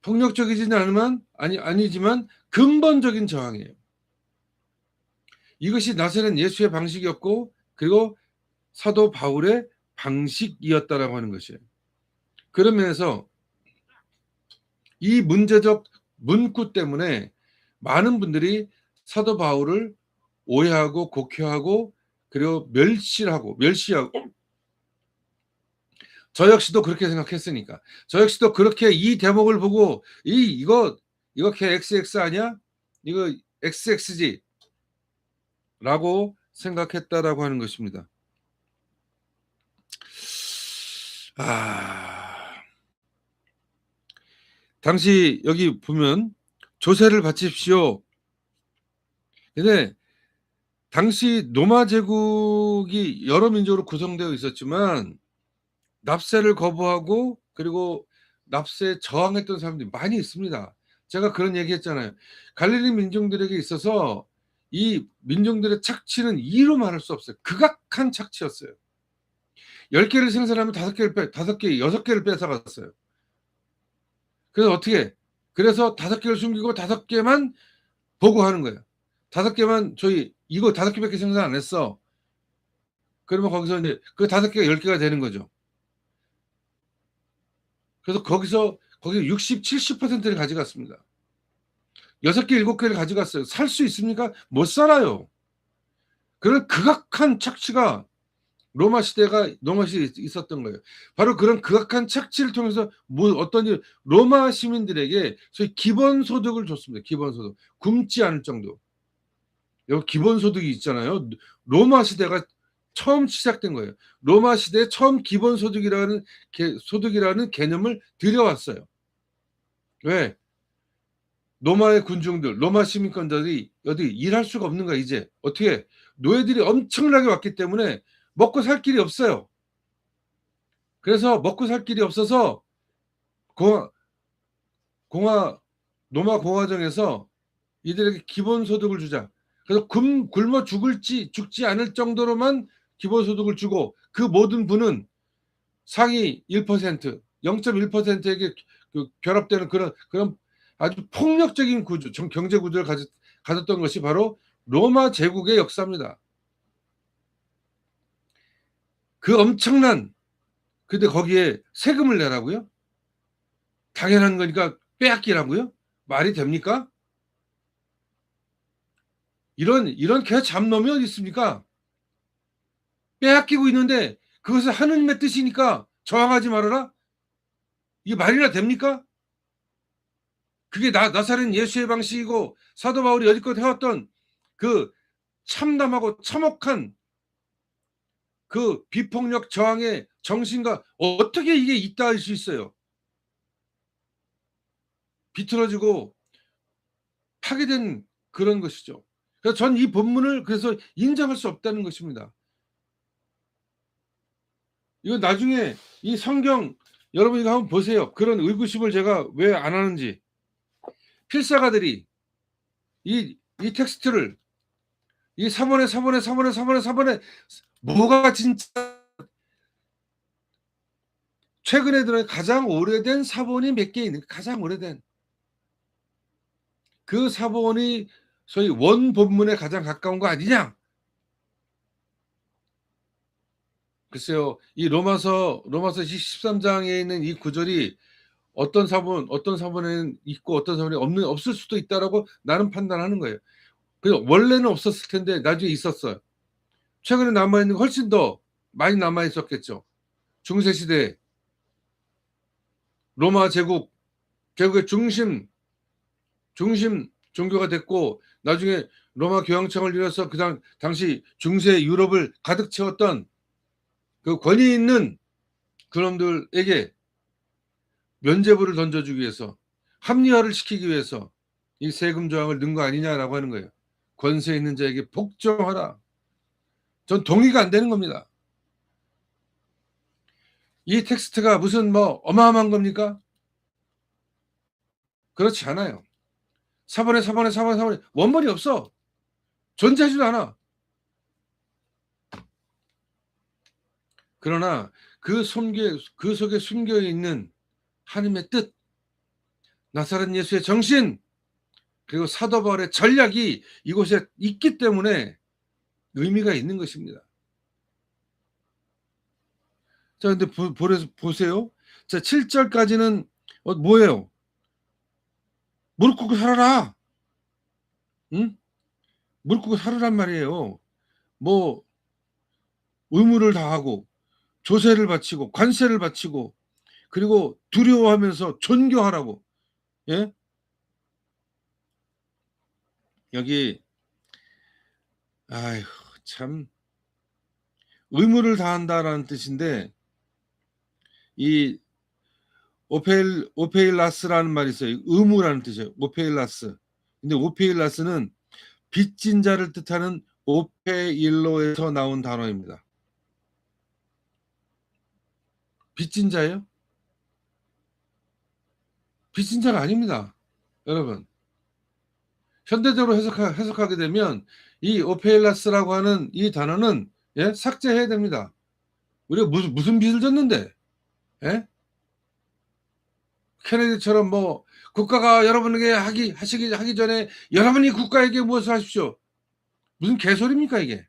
폭력적이지는 않으면 아니지만 근본적인 저항이에요. 이것이 나사렛 예수의 방식이었고, 그리고 사도 바울의 방식이었다라고 하는 것이에요. 그런 면에서 이 문제적 문구 때문에 많은 분들이 사도 바울을 오해하고 곡해하고 그리고 멸시하고 저 역시도 그렇게 생각했으니까, 저 역시도 그렇게 이 대목을 보고 이거 걔 XX 아니야? 이거 XX지 라고 생각했다라고 하는 것입니다. 당시 여기 보면 조세를 바치십시오. 근데 당시 로마 제국이 여러 민족으로 구성되어 있었지만 납세를 거부하고 그리고 납세에 저항했던 사람들이 많이 있습니다. 제가 그런 얘기 했잖아요. 갈릴리 민족들에게 있어서 이 민중들의 착취는 이로 말할 수 없어요. 극악한 착취였어요. 10개를 생산하면 5개, 6개를 뺏어갔어요. 그래서 어떻게? 그래서 5개를 숨기고 5개만 보고하는 거예요. 5개만 저희 이거 5개밖에 생산 안 했어. 그러면 거기서 이제 그 5개가 10개가 되는 거죠. 그래서 거기 60, 70%를 가져갔습니다. 6개, 7개를 가져갔어요. 살 수 있습니까? 못 살아요. 그런 극악한 착취가 로마 시대에 있었던 거예요. 바로 그런 극악한 착취를 통해서 어떤 일, 로마 시민들에게 소위 기본소득을 줬습니다. 기본소득. 굶지 않을 정도. 여기 기본소득이 있잖아요. 로마 시대가 처음 시작된 거예요. 로마 시대에 처음 기본소득이라는 개념을 들여왔어요. 왜? 로마의 군중들, 로마 시민권자들이 어디 일할 수가 없는 거야, 이제. 어떻게? 노예들이 엄청나게 왔기 때문에 먹고 살 길이 없어요. 그래서 먹고 살 길이 없어서 로마 공화정에서 이들에게 기본소득을 주자. 그래서 굶어 죽지 않을 정도로만 기본소득을 주고 그 모든 부는 상위 1%, 0.1%에게 결합되는 그런 아주 폭력적인 경제 구조를 가졌던 것이 바로 로마 제국의 역사입니다. 그 엄청난, 근데 거기에 세금을 내라고요? 당연한 거니까 빼앗기라고요? 말이 됩니까? 이런 개 잡놈이 어디 있습니까? 빼앗기고 있는데 그것을 하느님의 뜻이니까 저항하지 말아라? 이게 말이나 됩니까? 그게 나사렛 예수의 방식이고 사도 바울이 여지껏 해왔던 그 참담하고 참혹한 그 비폭력 저항의 정신과 어떻게 이게 있다 할 수 있어요? 비틀어지고 파괴된 그런 것이죠. 그래서 전 이 본문을 그래서 인정할 수 없다는 것입니다. 이거 나중에 이 성경 여러분 이거 한번 보세요. 그런 의구심을 제가 왜 안 하는지. 필사가들이 이 텍스트를 이 사본에 뭐가 진짜 최근에 들어 가장 오래된 사본이 몇 개 있는 가장 오래된 그 사본이 소위 원 본문에 가장 가까운 거 아니냐? 글쎄요. 이 로마서 13장에 있는 이 구절이 어떤 사본에는 있고 어떤 사본에 없을 수도 있다라고 나는 판단하는 거예요. 그 원래는 없었을 텐데 나중에 있었어요. 최근에 남아 있는 훨씬 더 많이 남아 있었겠죠. 중세 시대 로마 제국의 중심 종교가 됐고 나중에 로마 교황청을 이뤄서 당시 중세 유럽을 가득 채웠던 그 권위 있는 그놈들에게 면죄부를 던져주기 위해서 합리화를 시키기 위해서 이 세금 조항을 넣은 거 아니냐라고 하는 거예요. 권세 있는 자에게 복종하라. 전 동의가 안 되는 겁니다. 이 텍스트가 무슨 어마어마한 겁니까? 그렇지 않아요. 사본에 원본이 없어. 존재하지도 않아. 그러나 그 속에 숨겨 있는 하나님의 뜻, 나사렛 예수의 정신, 그리고 사도 바울의 전략이 이곳에 있기 때문에 의미가 있는 것입니다. 자, 근데 보세요. 자, 7절까지는 뭐예요? 무릎 꿇고 살아라. 응? 무릎 꿇고 살아란 말이에요. 뭐 의무를 다하고 조세를 바치고 관세를 바치고 그리고 두려워하면서 존경하라고. 예? 여기 아휴 참 의무를 다한다라는 뜻인데 이 오페일라스라는 말이 있어요. 의무라는 뜻이에요. 오페일라스. 근데 오페일라스는 빚진 자를 뜻하는 오페일로에서 나온 단어입니다. 빚진 자예요? 빚진 자가 아닙니다. 여러분. 현대적으로 해석하게 되면 이 오페일라스라고 하는 이 단어는 예? 삭제해야 됩니다. 우리가 무슨 빚을 졌는데? 예? 케네디처럼 뭐 국가가 여러분에게 하기 전에 여러분이 국가에게 무엇을 하십시오. 무슨 개소리입니까 이게?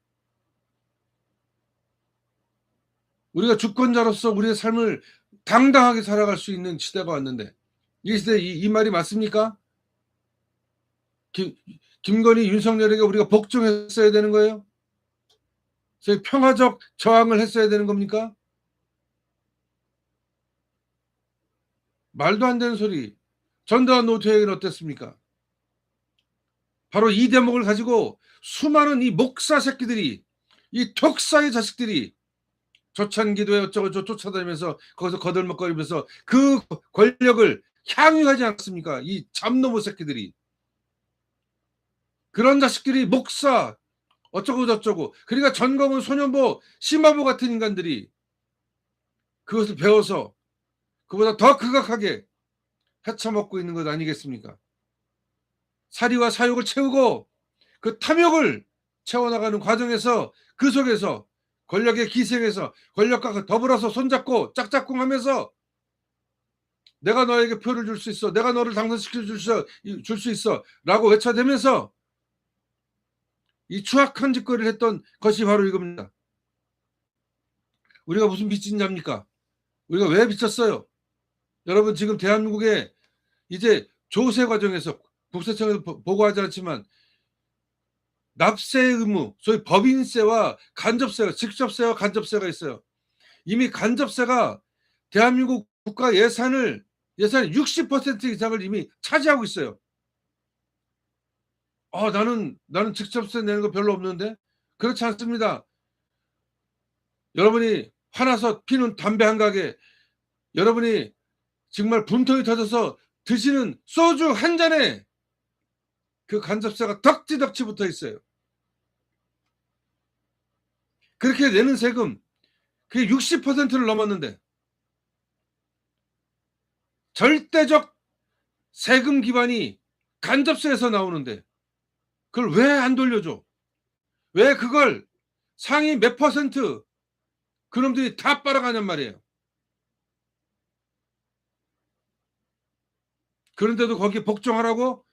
우리가 주권자로서 우리의 삶을 당당하게 살아갈 수 있는 시대가 왔는데 이 시대 이 말이 맞습니까? 김건희 윤석열에게 우리가 복종했어야 되는 거예요? 저희 평화적 저항을 했어야 되는 겁니까? 말도 안 되는 소리. 전두환 노태우는 어땠습니까? 바로 이 대목을 가지고 수많은 이 목사 새끼들이 이 독사의 자식들이 조찬기도에 어쩌고 쫓아다니면서 거기서 거들먹거리면서 그 권력을 향유하지 않습니까? 이 잡노모 새끼들이. 그런 자식들이 목사 어쩌고 저쩌고 그러니까 전검은 소년보 심화보 같은 인간들이 그것을 배워서 그보다 더 극악하게 헤쳐먹고 있는 것 아니겠습니까? 사리와 사욕을 채우고 그 탐욕을 채워나가는 과정에서 그 속에서 권력의 기생에서 권력과 더불어서 손잡고 짝짝꿍하면서 내가 너에게 표를 줄 수 있어. 내가 너를 당선시켜 줄 수 있어. 라고 외쳐대면서 이 추악한 짓거리를 했던 것이 바로 이겁니다. 우리가 무슨 빚진 자입니까? 우리가 왜 빚졌어요? 여러분 지금 대한민국에 이제 조세 과정에서 국세청에서 보고하지 않지만 납세 의무, 소위 법인세와 간접세가 직접세와 간접세가 있어요. 이미 간접세가 대한민국 국가 예산의 60% 이상을 이미 차지하고 있어요. 나는 직접세 내는 거 별로 없는데 그렇지 않습니다. 여러분이 화나서 피는 담배 한 가게, 여러분이 정말 분통이 터져서 드시는 소주 한 잔에 그 간접세가 덕지덕지 붙어 있어요. 그렇게 내는 세금 그게 60%를 넘었는데 절대적 세금 기반이 간접세에서 나오는데 그걸 왜 안 돌려줘? 왜 그걸 상위 몇 퍼센트 그놈들이 다 빨아가냔 말이에요. 그런데도 거기에 복종하라고?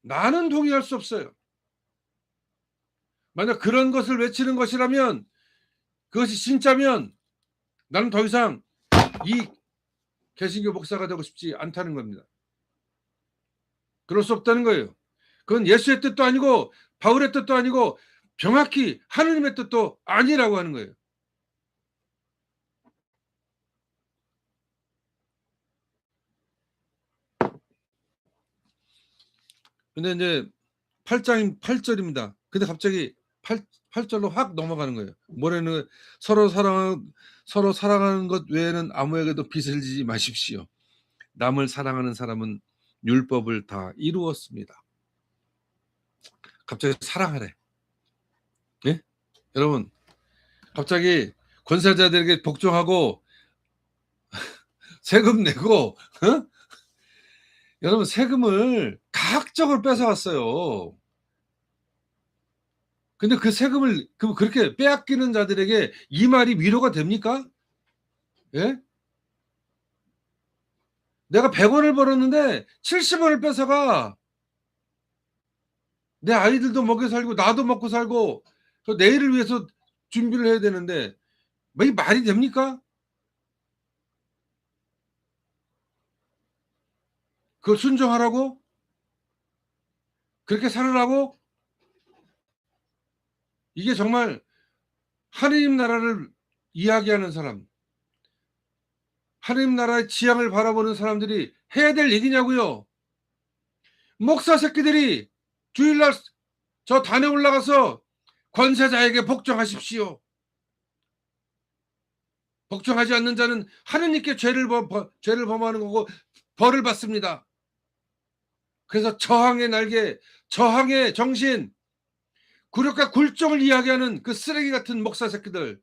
나는 동의할 수 없어요. 만약 그런 것을 외치는 것이라면 그것이 진짜면 나는 더 이상 이 개신교 목사가 되고 싶지 않다는 겁니다. 그럴 수 없다는 거예요. 그건 예수의 뜻도 아니고 바울의 뜻도 아니고 정확히 하느님의 뜻도 아니라고 하는 거예요. 근데 이제 8절입니다. 근데 갑자기 8절로 확 넘어가는 거예요. 뭐라는 서로 사랑하는 것 외에는 아무에게도 빚을 지지 마십시오. 남을 사랑하는 사람은 율법을 다 이루었습니다. 갑자기 사랑하래. 예? 여러분, 갑자기 권세자들에게 복종하고 세금 내고 여러분 세금을 가학적으로 뺏어왔어요. 근데 그 세금을 그렇게 빼앗기는 자들에게 이 말이 위로가 됩니까? 예? 내가 100원을 벌었는데 70원을 뺏어가. 내 아이들도 먹여 살고 나도 먹고 살고 내일을 위해서 준비를 해야 되는데 이 말이 됩니까? 그걸 순종하라고? 그렇게 살으라고? 이게 정말 하느님 나라를 이야기하는 사람, 하느님 나라의 지향을 바라보는 사람들이 해야 될 얘기냐고요. 목사 새끼들이 주일날 저 단에 올라가서 권세자에게 복종하십시오. 복종하지 않는 자는 하느님께 죄를 범하는 거고 벌을 받습니다. 그래서 저항의 날개, 저항의 정신, 굴욕과 굴종을 이야기하는 그 쓰레기 같은 목사 새끼들,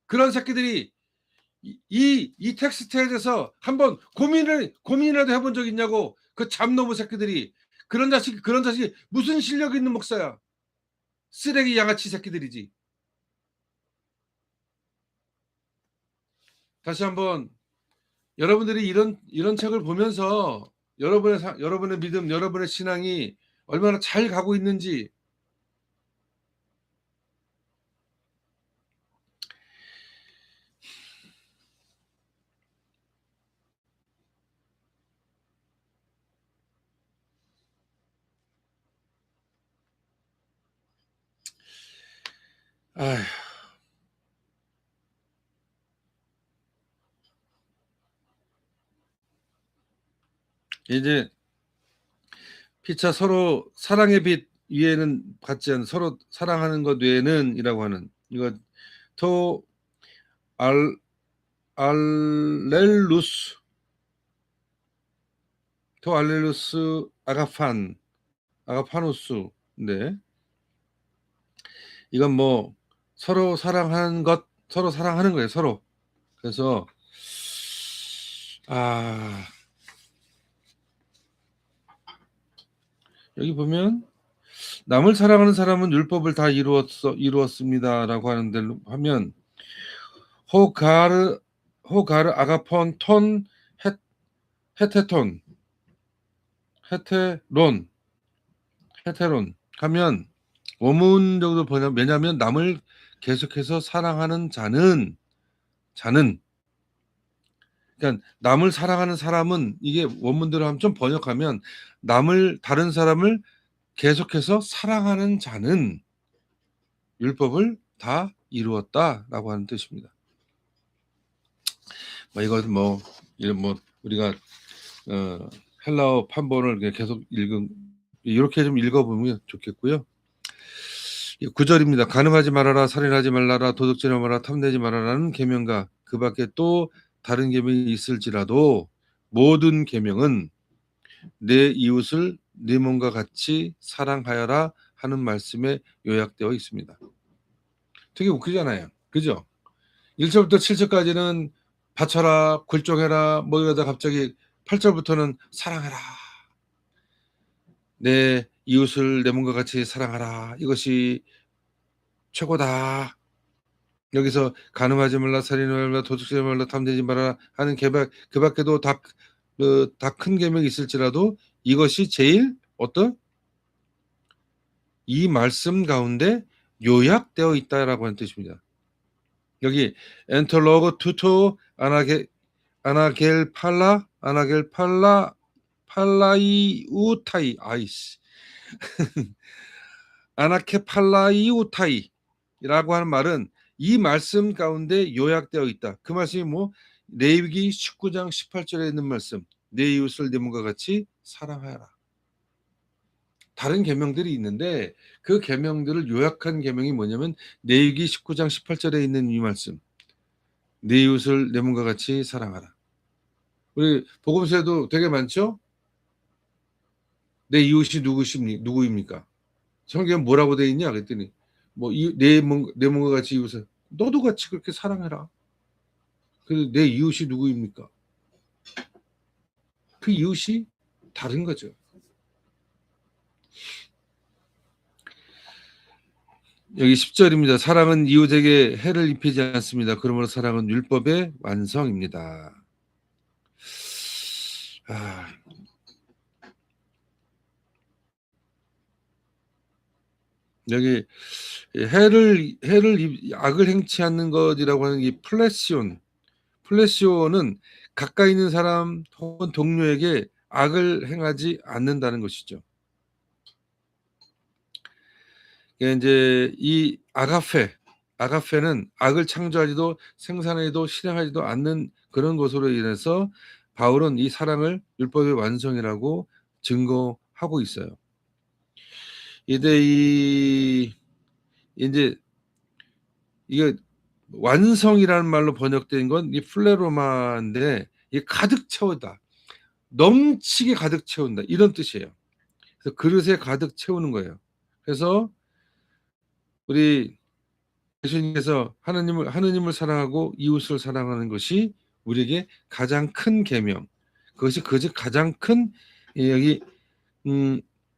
그런 새끼들이 이 텍스트에 대해서 한번 고민이라도 해본 적 있냐고. 그 잡놈의 새끼들이. 그런 자식이 무슨 실력 있는 목사야. 쓰레기 양아치 새끼들이지. 다시 한번 여러분들이 이런 책을 보면서 여러분의 믿음, 여러분의 신앙이 얼마나 잘 가고 있는지. 아휴. 이제 피차 서로 사랑의 빛 위에는 받지 않는, 서로 사랑하는 것 외에는 이라고 하는, 이거 토 알렐루스 아가파누스. 네. 이건 뭐 서로 사랑하는 거예요, 서로. 그래서 여기 보면 남을 사랑하는 사람은 율법을 다 이루었습니다라고 하는데 하면 호가르 아가폰 톤 헤테론 하면 원문적으로 보면, 왜냐하면 남을 계속해서 사랑하는 자는 그러니까 남을 사랑하는 사람은, 이게 원문대로 하면 좀 번역하면 다른 사람을 계속해서 사랑하는 자는 율법을 다 이루었다라고 하는 뜻입니다. 이건 우리가 헬라어 판본을 계속 이렇게 좀 읽어보면 좋겠고요. 9절입니다. 간음하지 말아라, 살인하지 말라라, 도둑질하지 말아라, 탐내지 말아라는 계명과 그 밖에 또 다른 계명이 있을지라도 모든 계명은 내 이웃을 네 몸과 같이 사랑하여라 하는 말씀에 요약되어 있습니다. 되게 웃기잖아요. 그죠? 1절부터 7절까지는 바쳐라, 굴종해라 이러다 갑자기 8절부터는 사랑해라, 내 이웃을 내 몸과 같이 사랑하라, 이것이 최고다. 여기서 간음하지 말라, 살인하지 말라, 도둑질하지 말라, 탐내지 말라 하는 그 밖에도 다 큰 계명이 있을지라도 이것이 제일 이 말씀 가운데 요약되어 있다라고 하는 뜻입니다. 여기 엔톨로그 투토 팔라이우타이 아나케팔라이우타이라고 하는 말은 이 말씀 가운데 요약되어 있다. 그 말씀이 레위기 19장 18절에 있는 말씀, 내 이웃을 내 몸과 같이 사랑하여라. 다른 계명들이 있는데 그 계명들을 요약한 계명이 뭐냐면 레위기 19장 18절에 있는 이 말씀, 내 이웃을 내 몸과 같이 사랑하라. 우리 복음서에도 되게 많죠? 내 이웃이 누구입니까? 성경에 뭐라고 되어 있냐 그랬더니 내 몸과 같이 이웃을 너도 같이 그렇게 사랑해라. 그래서 내 이웃이 누구입니까? 그 이웃이 다른 거죠. 여기 10절입니다. 사랑은 이웃에게 해를 입히지 않습니다. 그러므로 사랑은 율법의 완성입니다. 여기 악을 행치 않는 것이라고 하는 이 플래시온은 가까이 있는 사람 혹은 동료에게 악을 행하지 않는다는 것이죠. 이제 이 아가페는 악을 창조하지도 생산하지도 실행하지도 않는 그런 것으로 인해서 바울은 이 사랑을 율법의 완성이라고 증거하고 있어요. 이제 이게 완성이라는 말로 번역된 건 이 플레로마인데, 이 가득 채우다, 넘치게 가득 채운다, 이런 뜻이에요. 그래서 그릇에 가득 채우는 거예요. 그래서 우리 예수님께서 하느님을 사랑하고 이웃을 사랑하는 것이 우리에게 가장 큰 계명. 그것이 가장 큰 여기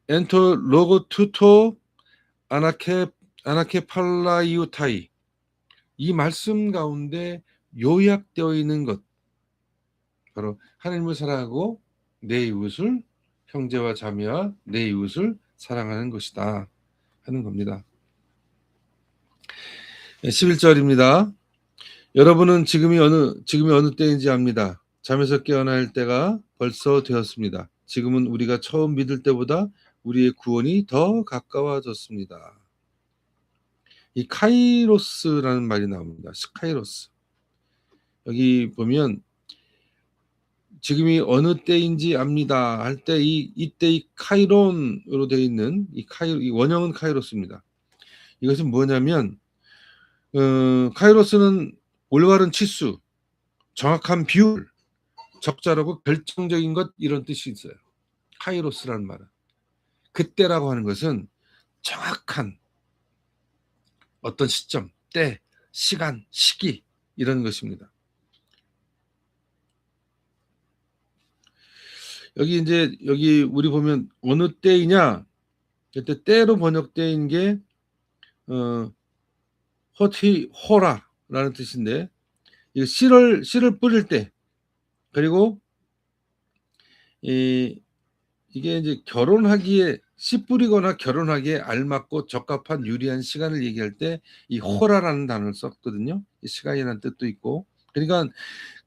엔토 로고 투토 아나케 팔라이오타이 이 말씀 가운데 요약되어 있는 것 바로 하느님을 사랑하고 내 이웃을 형제와 자매와 내 이웃을 사랑하는 것이다 하는 겁니다. 11절입니다. 여러분은 지금이 어느 때인지 압니다. 잠에서 깨어날 때가 벌써 되었습니다. 지금은 우리가 처음 믿을 때보다 우리의 구원이 더 가까워졌습니다. 이 카이로스라는 말이 나옵니다. 스카이로스. 여기 보면 지금이 어느 때인지 압니다 할 때 이때 이 카이론으로 되어 있는 이 원형은 카이로스입니다. 이것은 뭐냐면 카이로스는 올바른 치수, 정확한 비율, 적절하고 결정적인 것 이런 뜻이 있어요. 카이로스라는 말은 그때라고 하는 것은 정확한 어떤 시점, 때, 시간, 시기 이런 것입니다. 여기 우리 보면 어느 때이냐 그때 때로 번역된 게 호라라는 뜻인데 이 씨를 뿌릴 때 그리고 이게 이제 결혼하기에 씨 뿌리거나 결혼하기에 알맞고 적합한 유리한 시간을 얘기할 때 이 호라라는 단어를 썼거든요. 이 시간이라는 뜻도 있고 그러니까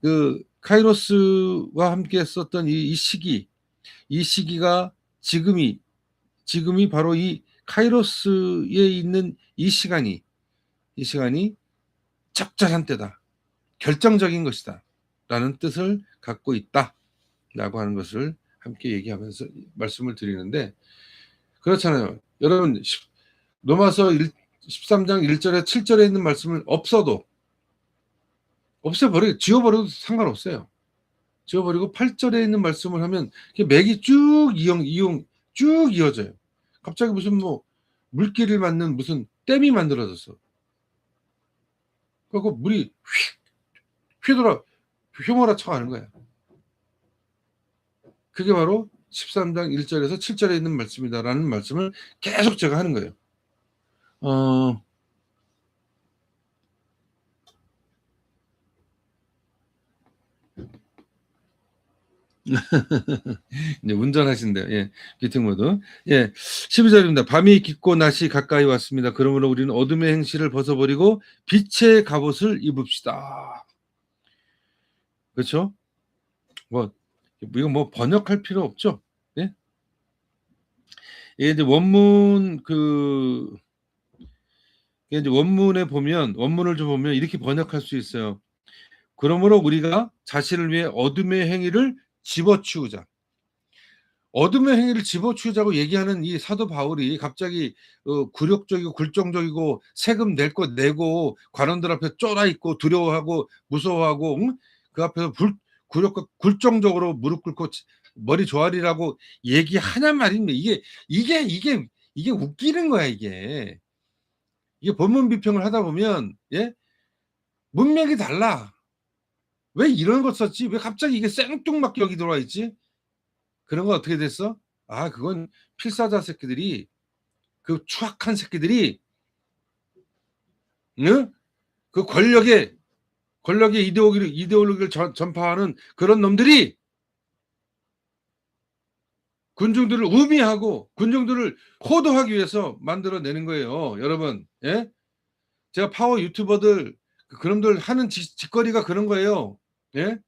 그 카이로스와 함께 썼던 이 시기가 지금이 바로 이 카이로스에 있는 이 시간이 적절한 때다. 결정적인 것이다. 라는 뜻을 갖고 있다. 라고 하는 것을 함께 얘기하면서 말씀을 드리는데 그렇잖아요. 여러분 로마서 13장 1절에 7절에 있는 말씀을 지워버려도 상관없어요. 지워버리고 8절에 있는 말씀을 하면 맥이 쭉 이어져요. 갑자기 무슨 물길을 맞는 무슨 댐이 만들어졌어. 그리고 물이 휘몰아쳐 가는 거야. 그게 바로 13장 1절에서 7절에 있는 말씀이다라는 말씀을 계속 제가 하는 거예요. 이제 운전하신대요. 예, 기팅 모드. 예, 12절입니다. 밤이 깊고 낮이 가까이 왔습니다. 그러므로 우리는 어둠의 행실을 벗어버리고 빛의 갑옷을 입읍시다. 그렇죠? 이거 번역할 필요 없죠? 예? 이게 이제 원문에 보면 원문을 좀 보면 이렇게 번역할 수 있어요. 그러므로 우리가 자신을 위해 어둠의 행위를 집어치우자. 어둠의 행위를 집어치우자고 얘기하는 이 사도 바울이 갑자기 굴욕적이고 굴종적이고 세금 낼 거 내고 관원들 앞에 쫄아 있고 두려워하고 무서워하고 그 앞에서 굴욕과 굴종적으로 무릎 꿇고 머리 조아리라고 얘기하냔 말입니다. 이게 웃기는 거야 이게 본문 비평을 하다 보면 예 문맥이 달라. 왜 이런 거 썼지? 왜 갑자기 이게 생뚱맞게 여기 들어와 있지? 그런 건 어떻게 됐어? 그건 필사자 새끼들이 그 추악한 새끼들이 응? 그 권력의 이데올로기를 전파하는 그런 놈들이 군중들을 우미하고 군중들을 호도하기 위해서 만들어내는 거예요. 여러분 예? 제가 파워 유튜버들 그놈들 하는 짓거리가 그런 거예요. 예?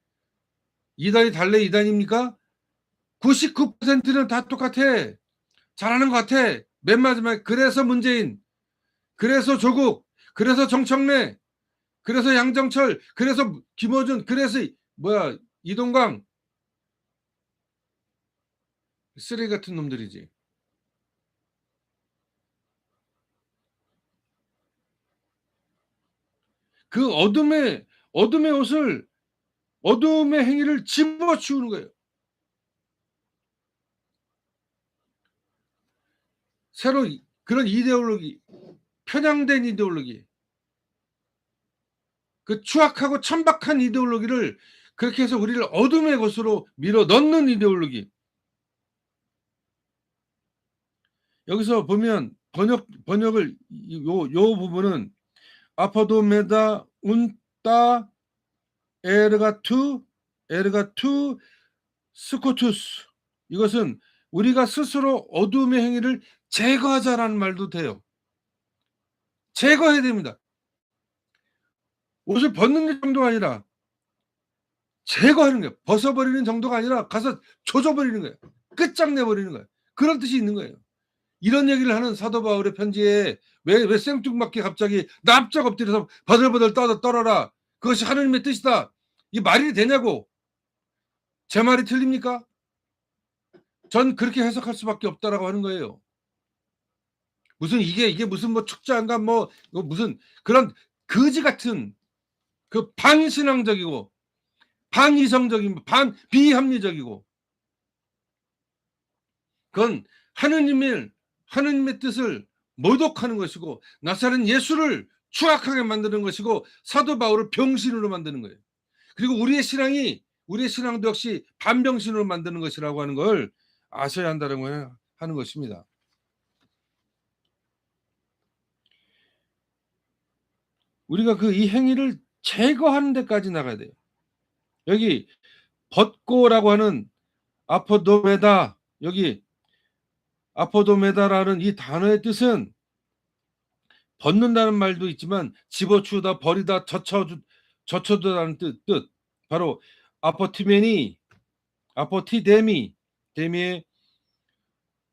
이단이 달래 이단입니까? 99%는 다 똑같아. 잘하는 것 같아. 맨 마지막에 그래서 문재인, 그래서 조국, 그래서 정청래, 그래서 양정철, 그래서 김어준, 그래서 이동광 쓰레기 같은 놈들이지. 그 어둠의 옷을 어둠의 행위를 집어치우는 거예요. 새로 그런 이데올로기 편향된 이데올로기 그 추악하고 천박한 이데올로기를 그렇게 해서 우리를 어둠의 곳으로 밀어 넣는 이데올로기. 여기서 보면 번역을 요 부분은 아포도메다 운따 에르가투 스코투스, 이것은 우리가 스스로 어둠의 행위를 제거하자라는 말도 돼요. 제거해야 됩니다. 옷을 벗는 정도가 아니라 제거하는 거예요. 벗어버리는 정도가 아니라 가서 조져버리는 거예요. 끝장내버리는 거예요. 그런 뜻이 있는 거예요. 이런 얘기를 하는 사도 바울의 편지에 왜 생뚱맞게 갑자기 납작 엎드려서 버들버들 떨어라, 그것이 하나님의 뜻이다, 이 말이 되냐고. 제 말이 틀립니까? 전 그렇게 해석할 수밖에 없다라고 하는 거예요. 무슨 이게 무슨 뭐 축제인가 뭐 무슨 그런 거지 같은 그 반신앙적이고 반이성적인 비합리적이고, 그건 하느님의 뜻을 모독하는 것이고 나사렛 예수를 추악하게 만드는 것이고 사도 바울을 병신으로 만드는 거예요. 그리고 우리의 신앙도 역시 반병신으로 만드는 것이라고 하는 걸 아셔야 한다는 걸 하는 것입니다. 우리가 이 행위를 제거하는 데까지 나가야 돼요. 여기 벗고라고 하는 아포도메다, 여기 아포도메다라는 이 단어의 뜻은 벗는다는 말도 있지만 집어치우다, 버리다, 젖혀두다는 뜻. 바로 아포티데미의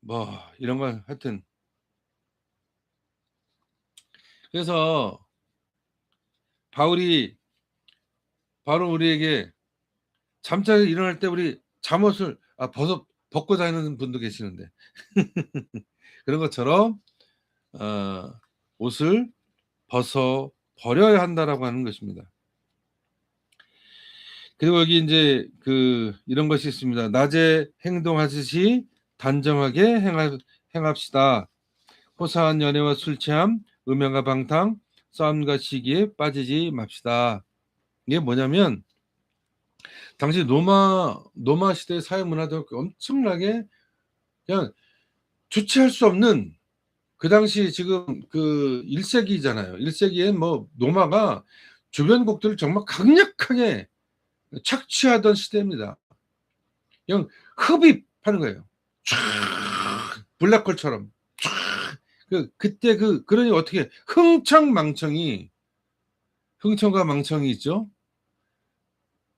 뭐 이런 걸 하여튼. 그래서 바울이 바로 우리에게 잠자리 일어날 때 우리 잠옷을 벗고 다니는 분도 계시는데 그런 것처럼 옷을 벗어 버려야 한다라고 하는 것입니다. 그리고 여기 이제 이런 것이 있습니다. 낮에 행동하듯이 단정하게 행합시다. 호사한 연애와 술 취함, 음행과 방탕, 싸움과 시기에 빠지지 맙시다. 이게 뭐냐면 당시 로마 시대의 사회 문화도 엄청나게 그냥 주체할 수 없는, 그 당시 지금 1세기잖아요. 1세기엔 뭐 로마가 주변국들을 정말 강력하게 착취하던 시대입니다. 그냥 흡입하는 거예요. 쫙 블랙홀처럼 쫙. 그때 그러니 어떻게 흥청과 망청이 있죠.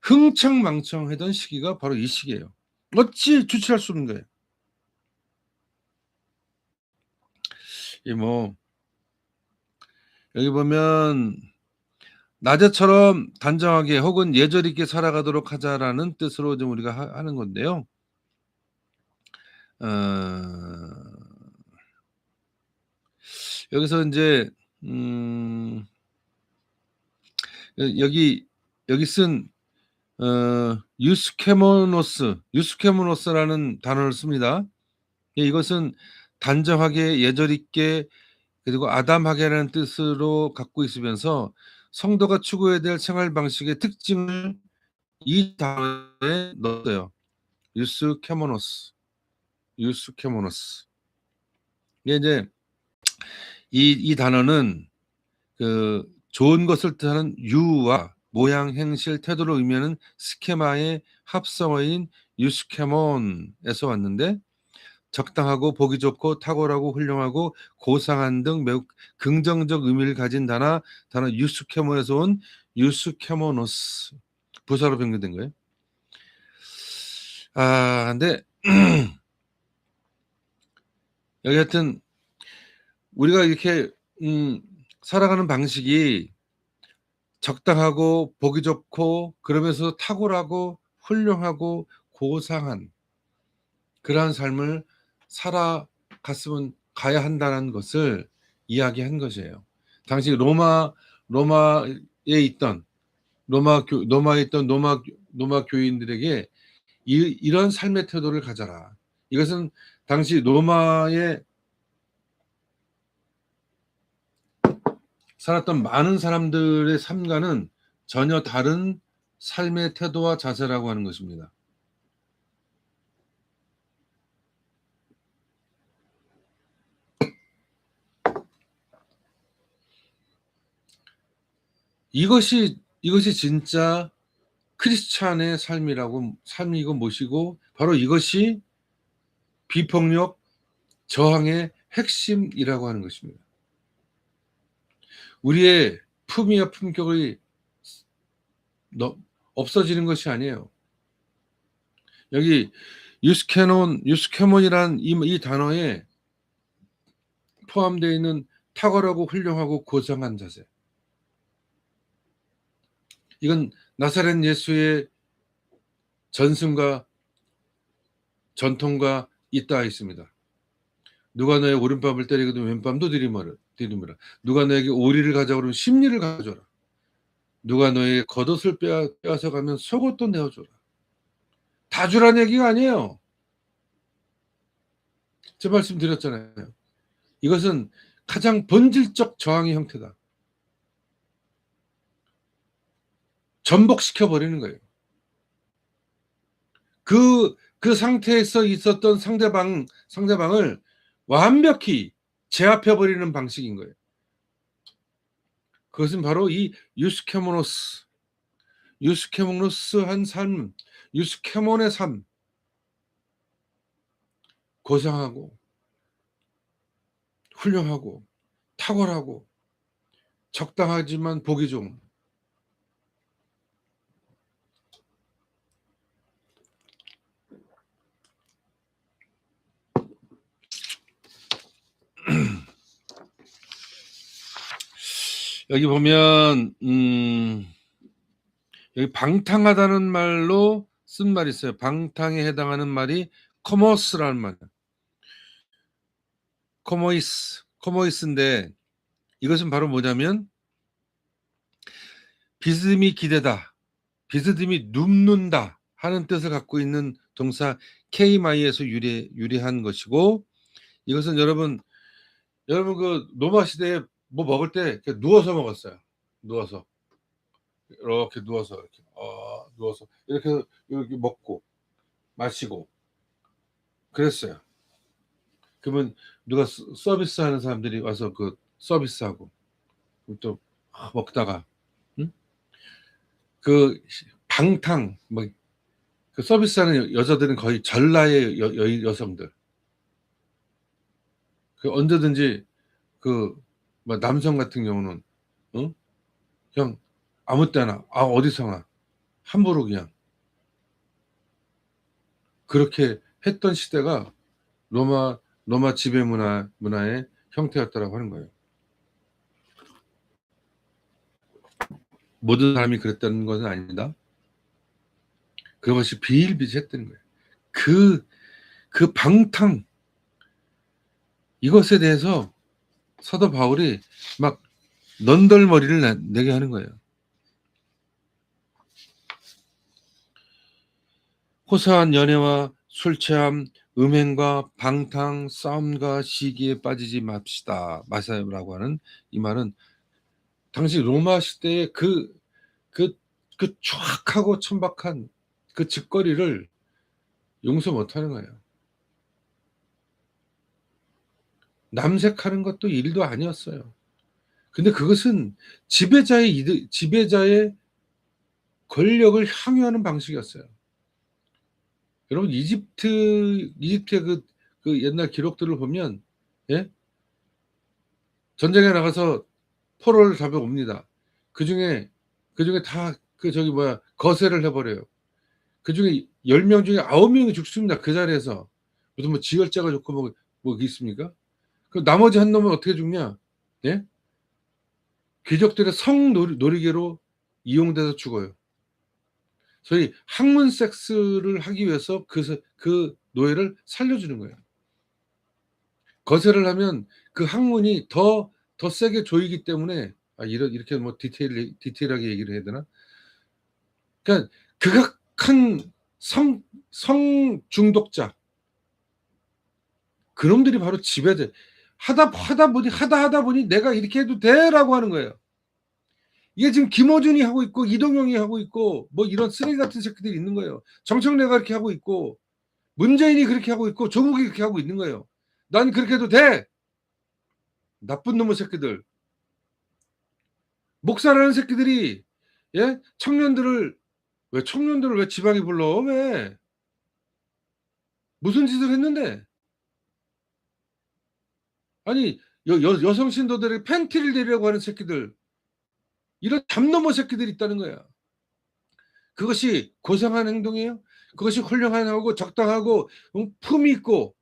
흥청망청하던 시기가 바로 이 시기예요. 어찌 주체할 수 없는 거예요. 여기 보면 낮에처럼 단정하게 혹은 예절 있게 살아가도록 하자라는 뜻으로 좀 우리가 하는 건데요. 여기서 이제 여기 쓴 유스케모노스라는 단어를 씁니다. 이것은 단정하게, 예절 있게, 그리고 아담하게라는 뜻으로 갖고 있으면서 성도가 추구해야 될 생활 방식의 특징을 이 단어에 넣었어요. 유스케모노스. 이게 이제 이 단어는 좋은 것을 뜻하는 유와 모양, 행실, 태도를 의미하는 스케마의 합성어인 유스케몬에서 왔는데, 적당하고 보기 좋고 탁월하고 훌륭하고 고상한 등 매우 긍정적 의미를 가진 단어 유스케몬에서 온 유스케모노스, 부사로 변경된 거예요. 근데 여기 하여튼 우리가 이렇게 살아가는 방식이 적당하고 보기 좋고 그러면서 탁월하고 훌륭하고 고상한 그러한 삶을 살아갔으면 가야 한다는 것을 이야기한 것이에요. 당시 로마에 있던 로마 교인들에게 이런 삶의 태도를 가져라. 이것은 당시 로마에 살았던 많은 사람들의 삶과는 전혀 다른 삶의 태도와 자세라고 하는 것입니다. 이것이 진짜 크리스찬의 삶이고 모시고 바로 이것이 비폭력 저항의 핵심이라고 하는 것입니다. 우리의 품위와 품격이 없어지는 것이 아니에요. 여기 유스캐몬이란 이 단어에 포함되어 있는 탁월하고 훌륭하고 고상한 자세. 이건 나사렛 예수의 전승과 전통과 잇따라 있습니다. 누가 너의 오른밤을 때리거든 왼밤도 들이밀어라. 누가 너에게 오리를 가져오라 그러면 십리를 가져라. 누가 너의 겉옷을 빼앗아 가면 속옷도 내어줘라. 다 주란 얘기가 아니에요. 제 말씀 드렸잖아요. 이것은 가장 본질적 저항의 형태다. 전복시켜 버리는 거예요. 그 상태에서 있었던 상대방을 완벽히 제압해 버리는 방식인 거예요. 그것은 바로 이 유스케모노스한 삶, 유스케몬의 삶, 고상하고 훌륭하고 탁월하고 적당하지만 보기 좋은 여기 보면 여기 방탕하다는 말로 쓴 말이 있어요. 방탕에 해당하는 말이 코모스라는 말이에요. 코모이스인데 이것은 바로 뭐냐면 비스듬히 기대다, 비스듬히 눕는다 하는 뜻을 갖고 있는 동사 케이마이에서 유래한 것이고, 이것은 여러분 그 로마 시대에 뭐 먹을 때 누워서 먹었어요. 누워서 이렇게 누워서 이렇게 먹고 마시고 그랬어요. 그러면 누가 서비스하는 사람들이 와서 그 서비스하고 또 먹다가 그 방탕 그 서비스하는 여자들은 거의 전라의 여성들. 그 언제든지 뭐 남성 같은 경우는 그냥 아무 때나 어디서나 함부로 그냥 그렇게 했던 시대가 로마 지배 문화의 형태였다라고 하는 거예요. 모든 사람이 그랬다는 것은 아닙니다. 그것이 비일비재했다는 거예요. 그 방탕 이것에 대해서 사도 바울이 막 넌덜머리를 내게 하는 거예요. 호사한 연애와 술취함, 음행과 방탕, 싸움과 시기에 빠지지 마세요라고 하는 이 말은 당시 로마 시대의 그 추악하고 천박한 그 짓거리를 용서 못하는 거예요. 남색하는 것도 일도 아니었어요. 근데 그것은 지배자의 권력을 향유하는 방식이었어요. 여러분 이집트의 그 옛날 기록들을 보면 전쟁에 나가서 포로를 잡아옵니다. 그중에 다 거세를 해버려요. 그중에 10명 중에 9명이 죽습니다. 그 자리에서. 무슨 뭐 지혈자가 좋고 뭐 있습니까? 그 나머지 한 놈은 어떻게 죽냐? 귀족들의 성 놀이개로 이용돼서 죽어요. 소위 학문 섹스를 하기 위해서 그 노예를 살려주는 거예요. 거세를 하면 그 학문이 더 세게 조이기 때문에 이렇게 뭐 디테일하게 얘기를 해야 되나? 그러니까 극악한 성 중독자 그놈들이 바로 지배자. 하다 보니 내가 이렇게 해도 돼라고 하는 거예요. 이게 지금 김어준이 하고 있고 이동영이 하고 있고 뭐 이런 쓰레기 같은 새끼들이 있는 거예요. 정청래가 그렇게 하고 있고 문재인이 그렇게 하고 있고 조국이 그렇게 하고 있는 거예요. 난 그렇게 해도 돼. 나쁜 놈의 새끼들. 목사라는 새끼들이 예? 청년들을 왜 지방에 불러? 왜? 무슨 짓을 했는데? 아니 여성 신도들의 팬티를 내리려고 하는 새끼들, 이런 담넘어 새끼들이 있다는 거야. 그것이 고상한 행동이에요? 그것이 훌륭하고 적당하고 품이 있고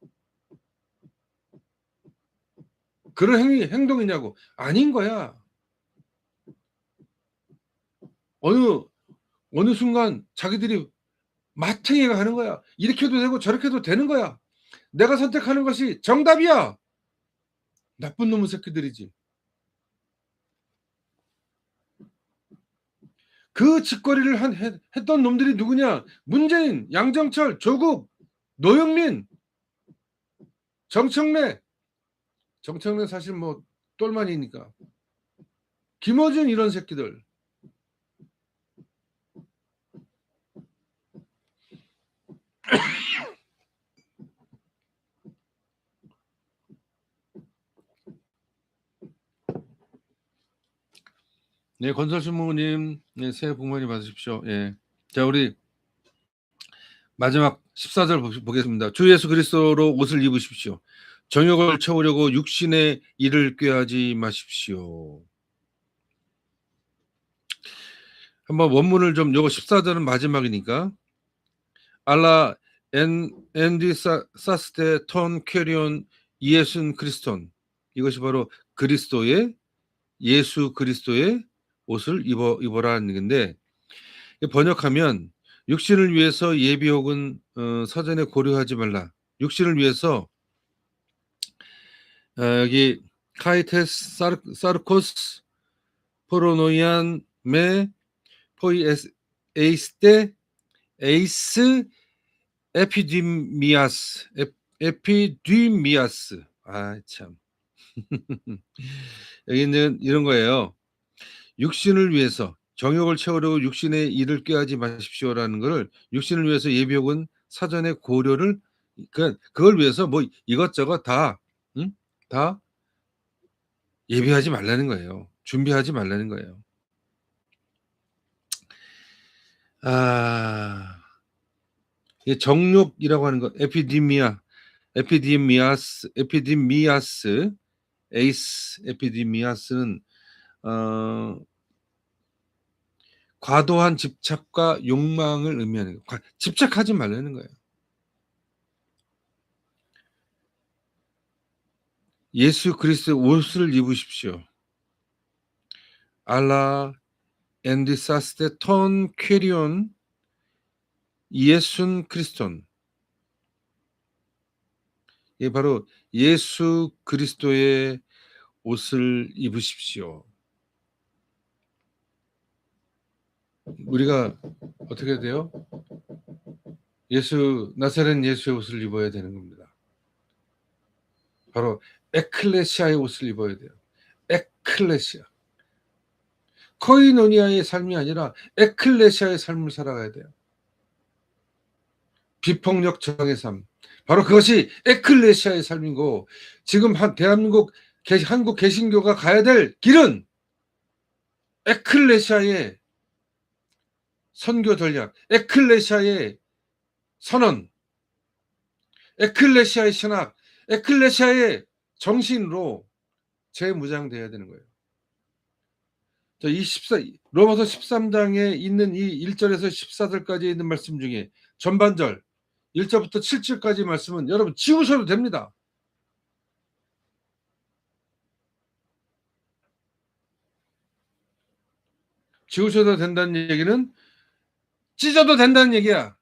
그런 행동이냐고. 아닌 거야. 어느 순간 자기들이 마탱이가 하는 거야. 이렇게도 되고 저렇게도 되는 거야. 내가 선택하는 것이 정답이야. 나쁜 놈의 새끼들이지. 그 짓거리를 했던 놈들이 누구냐? 문재인, 양정철, 조국, 노영민, 정청래 사실 뭐 똘만이니까. 김어준, 이런 새끼들. 네, 건설신부님, 네, 새해 복 많이 받으십시오. 예. 자, 우리 마지막 14절 보겠습니다. 주 예수 그리스도로 옷을 입으십시오. 정욕을 채우려고 육신의 일을 꾀하지 마십시오. 한번 원문을 좀, 요거 14절은 마지막이니까. 알라 엔디 사스테 톤 퀘리온 예순 그리스톤. 이것이 바로 예수 그리스도의 옷을 입어라는 건데, 번역하면 육신을 위해서 예비 혹은 사전에 고려하지 말라. 육신을 위해서 여기 카이테스 사르코스 포로노이안 메 포이 에이스테 에이스 에피디미아스. 아 참. 여기는 이런 거예요. 육신을 위해서 정욕을 채우려고 육신의 일을 꾀하지 마십시오라는 거를, 육신을 위해서 예비 혹은 사전에 고려를, 그걸 위해서 뭐 이것저것 다 예비하지 말라는 거예요. 준비하지 말라는 거예요. 이 정욕이라고 하는 것, 에피디미아스, 에이스 에피디미아스는 과도한 집착과 욕망을 의미하는 거예요. 집착하지 말라는 거예요. 예수 그리스도의 옷을 입으십시오. 알라 엔디사스테 톤 퀘리온 예순 그리스톤. 예, 바로 예수 그리스도의 옷을 입으십시오. 우리가 어떻게 돼요? 나사렛 예수의 옷을 입어야 되는 겁니다. 바로 에클레시아의 옷을 입어야 돼요. 에클레시아. 코이노니아의 삶이 아니라 에클레시아의 삶을 살아가야 돼요. 비폭력 저항의 삶. 바로 그것이 에클레시아의 삶이고, 지금 대한민국 한국 개신교가 가야 될 길은 에클레시아의 선교 전략, 에클레시아의 선언, 에클레시아의 신학, 에클레시아의 정신으로 재무장돼야 되는 거예요. 로마서 13장에 있는 이 1절에서 14절까지 있는 말씀 중에 전반절 1절부터 7절까지 말씀은 여러분 지우셔도 됩니다. 지우셔도 된다는 얘기는 찢어도 된다는 얘기야.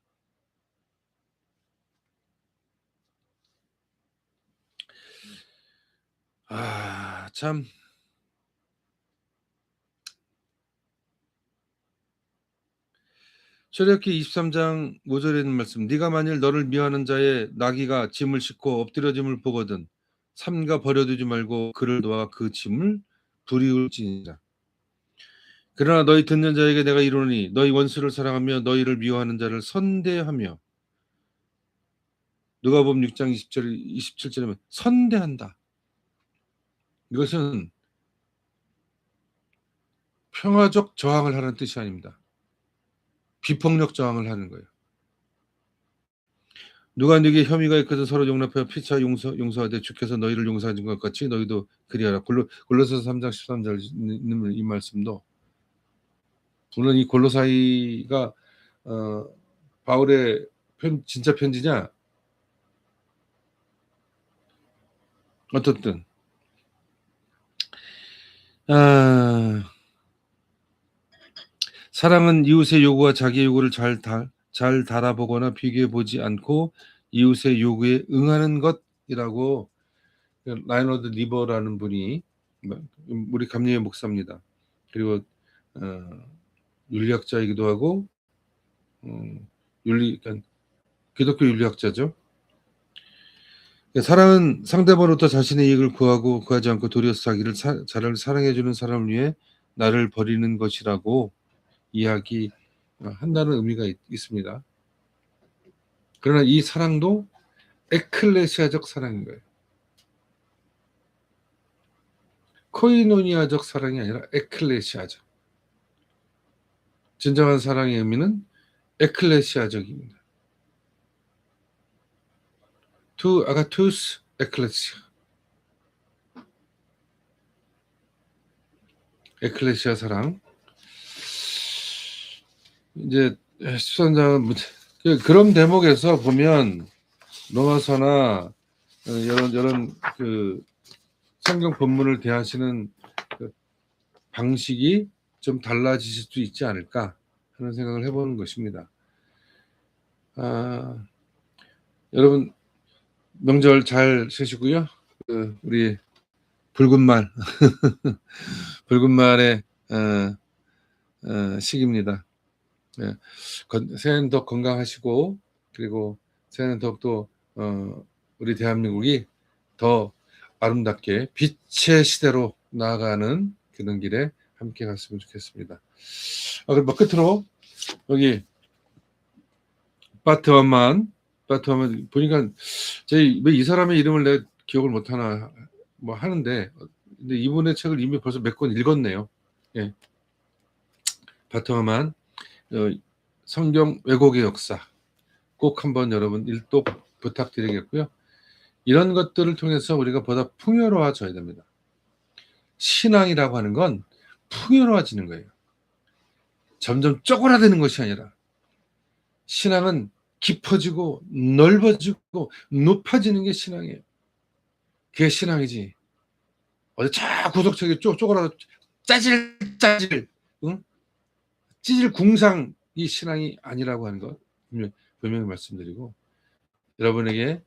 참. 출애굽기 23장 5절에 있는 말씀. 네가 만일 너를 미워하는 자의 나귀가 짐을 싣고 엎드려짐을 보거든 삼가 버려두지 말고 그를 놓아 그 짐을 부리울지니라. 그러나 너희 듣는 자에게 내가 이르노니 너희 원수를 사랑하며 너희를 미워하는 자를 선대하며. 누가복음 6장 27절에 보면 선대한다. 이것은 평화적 저항을 하는 뜻이 아닙니다. 비폭력 저항을 하는 거예요. 누가 네게 혐의가 있거든 서로 용납하여 피차 용서하되 주께서 너희를 용서하신 것 같이 너희도 그리하라. 골로새서 3장 13절 있는 이 말씀도, 물론 이 골로사이가 바울의 진짜 편지냐 어떻든 사랑은 이웃의 요구와 자기의 요구를 잘 달아보거나 비교해보지 않고 이웃의 요구에 응하는 것이라고 라이너드 리버라는 분이, 우리 감리의 목사입니다. 그리고 윤리학자이기도 하고 그러니까 기독교 윤리학자죠. 사랑은 상대방으로부터 자신의 이익을 구하지 않고 도리어 자기를 사랑해주는 사람을 위해 나를 버리는 것이라고 이야기한다는 의미가 있습니다. 그러나 이 사랑도 에클레시아적 사랑인 거예요. 코이노니아적 사랑이 아니라 에클레시아적. 진정한 사랑의 의미는 에클레시아적입니다. 투 아가투스 에클레시아. 에클레시아 사랑. 이제 13장은 그런 대목에서 보면 로마서나 이런 그 성경 본문을 대하시는 그 방식이 좀 달라지실 수 있지 않을까 하는 생각을 해보는 것입니다. 여러분 명절 잘 쉬시고요. 우리 붉은 말 붉은 말의 시기입니다. 새해는 더 건강하시고, 그리고 새해는 더욱더 우리 대한민국이 더 아름답게 빛의 시대로 나아가는 그런 길에 함께 갔으면 좋겠습니다. 그럼 끝으로 여기 바트만만 보니까 왜 이 사람의 이름을 내가 기억을 못하나 뭐 하는데, 근데 이분의 책을 이미 벌써 몇 권 읽었네요. 예. 바트만 성경 왜곡의 역사 꼭 한번 여러분 일독 부탁드리겠고요. 이런 것들을 통해서 우리가 보다 풍요로워져야 됩니다. 신앙이라고 하는 건 풍요로워지는 거예요. 점점 쪼그라드는 것이 아니라 신앙은 깊어지고 넓어지고 높아지는 게 신앙이에요. 그게 신앙이지. 어디 저 구석적이 쪼그라져 짜질 응? 찌질 궁상이 신앙이 아니라고 하는 것 분명히 말씀드리고, 여러분에게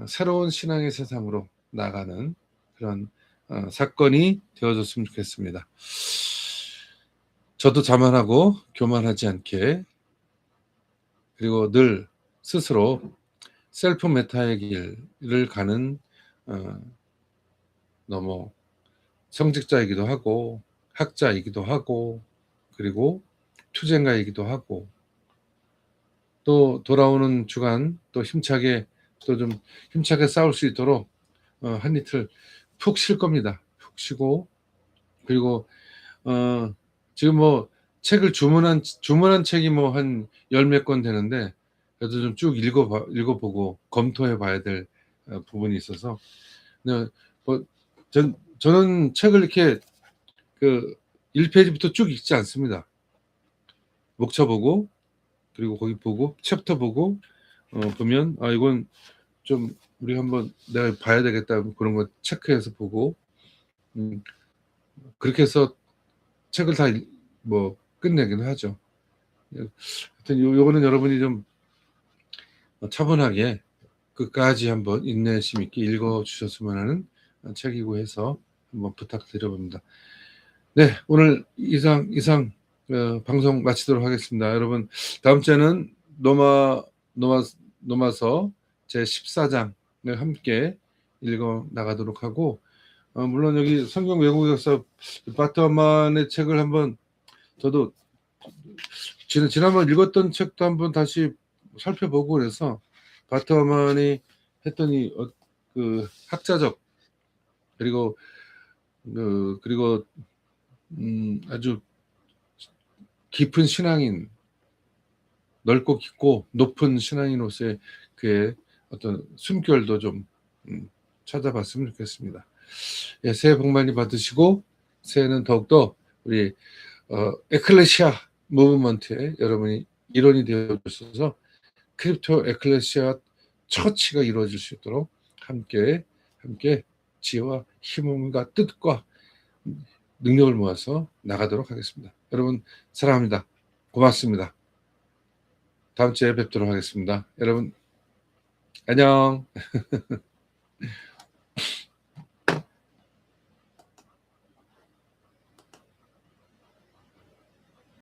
새로운 신앙의 세상으로 나가는 그런 사건이 되어줬으면 좋겠습니다. 저도 자만하고 교만하지 않게, 그리고 늘 스스로 셀프 메타의 길을 가는 너무 성직자이기도 하고 학자이기도 하고 그리고 투쟁가이기도 하고, 또 돌아오는 주간 또 힘차게 싸울 수 있도록 한 이틀 푹 쉴 겁니다. 푹 쉬고, 그리고 지금 뭐 책을 주문한 책이 뭐 한 열 몇 권 되는데, 그래도 좀 쭉 읽어보고 검토해 봐야 될 부분이 있어서, 뭐 저는 책을 이렇게 그 1페이지부터 쭉 읽지 않습니다. 목차 보고, 그리고 거기 보고 챕터 보고 보면 이건 좀 우리 한번 내가 봐야 되겠다, 그런 거 체크해서 보고, 그렇게 해서 책을 다 뭐 끝내긴 하죠. 하여튼 요거는 여러분이 좀 차분하게 끝까지 한번 인내심 있게 읽어 주셨으면 하는 책이고 해서 한번 부탁드려봅니다. 네, 오늘 이상 방송 마치도록 하겠습니다. 여러분 다음 주에는 노마서 제 14장을 함께 읽어 나가도록 하고, 물론 여기 성경 왜곡 역사 바트만의 책을 한번 저도 지난번 읽었던 책도 한번 다시 살펴보고 그래서 바트어만이 했더니 그 학자적 그리고 아주 깊은 신앙인, 넓고 깊고 높은 신앙인으로서의 그의 어떤 숨결도 좀 찾아봤으면 좋겠습니다. 예, 새해 복 많이 받으시고 새해는 더욱더 우리 에클레시아 무브먼트에 여러분이 일원이 되어 주셔서 크립토 에클레시아 처치가 이루어질 수 있도록 함께 지혜와 힘과 뜻과 능력을 모아서 나가도록 하겠습니다. 여러분 사랑합니다. 고맙습니다. 다음 주에 뵙도록 하겠습니다. 여러분 안녕.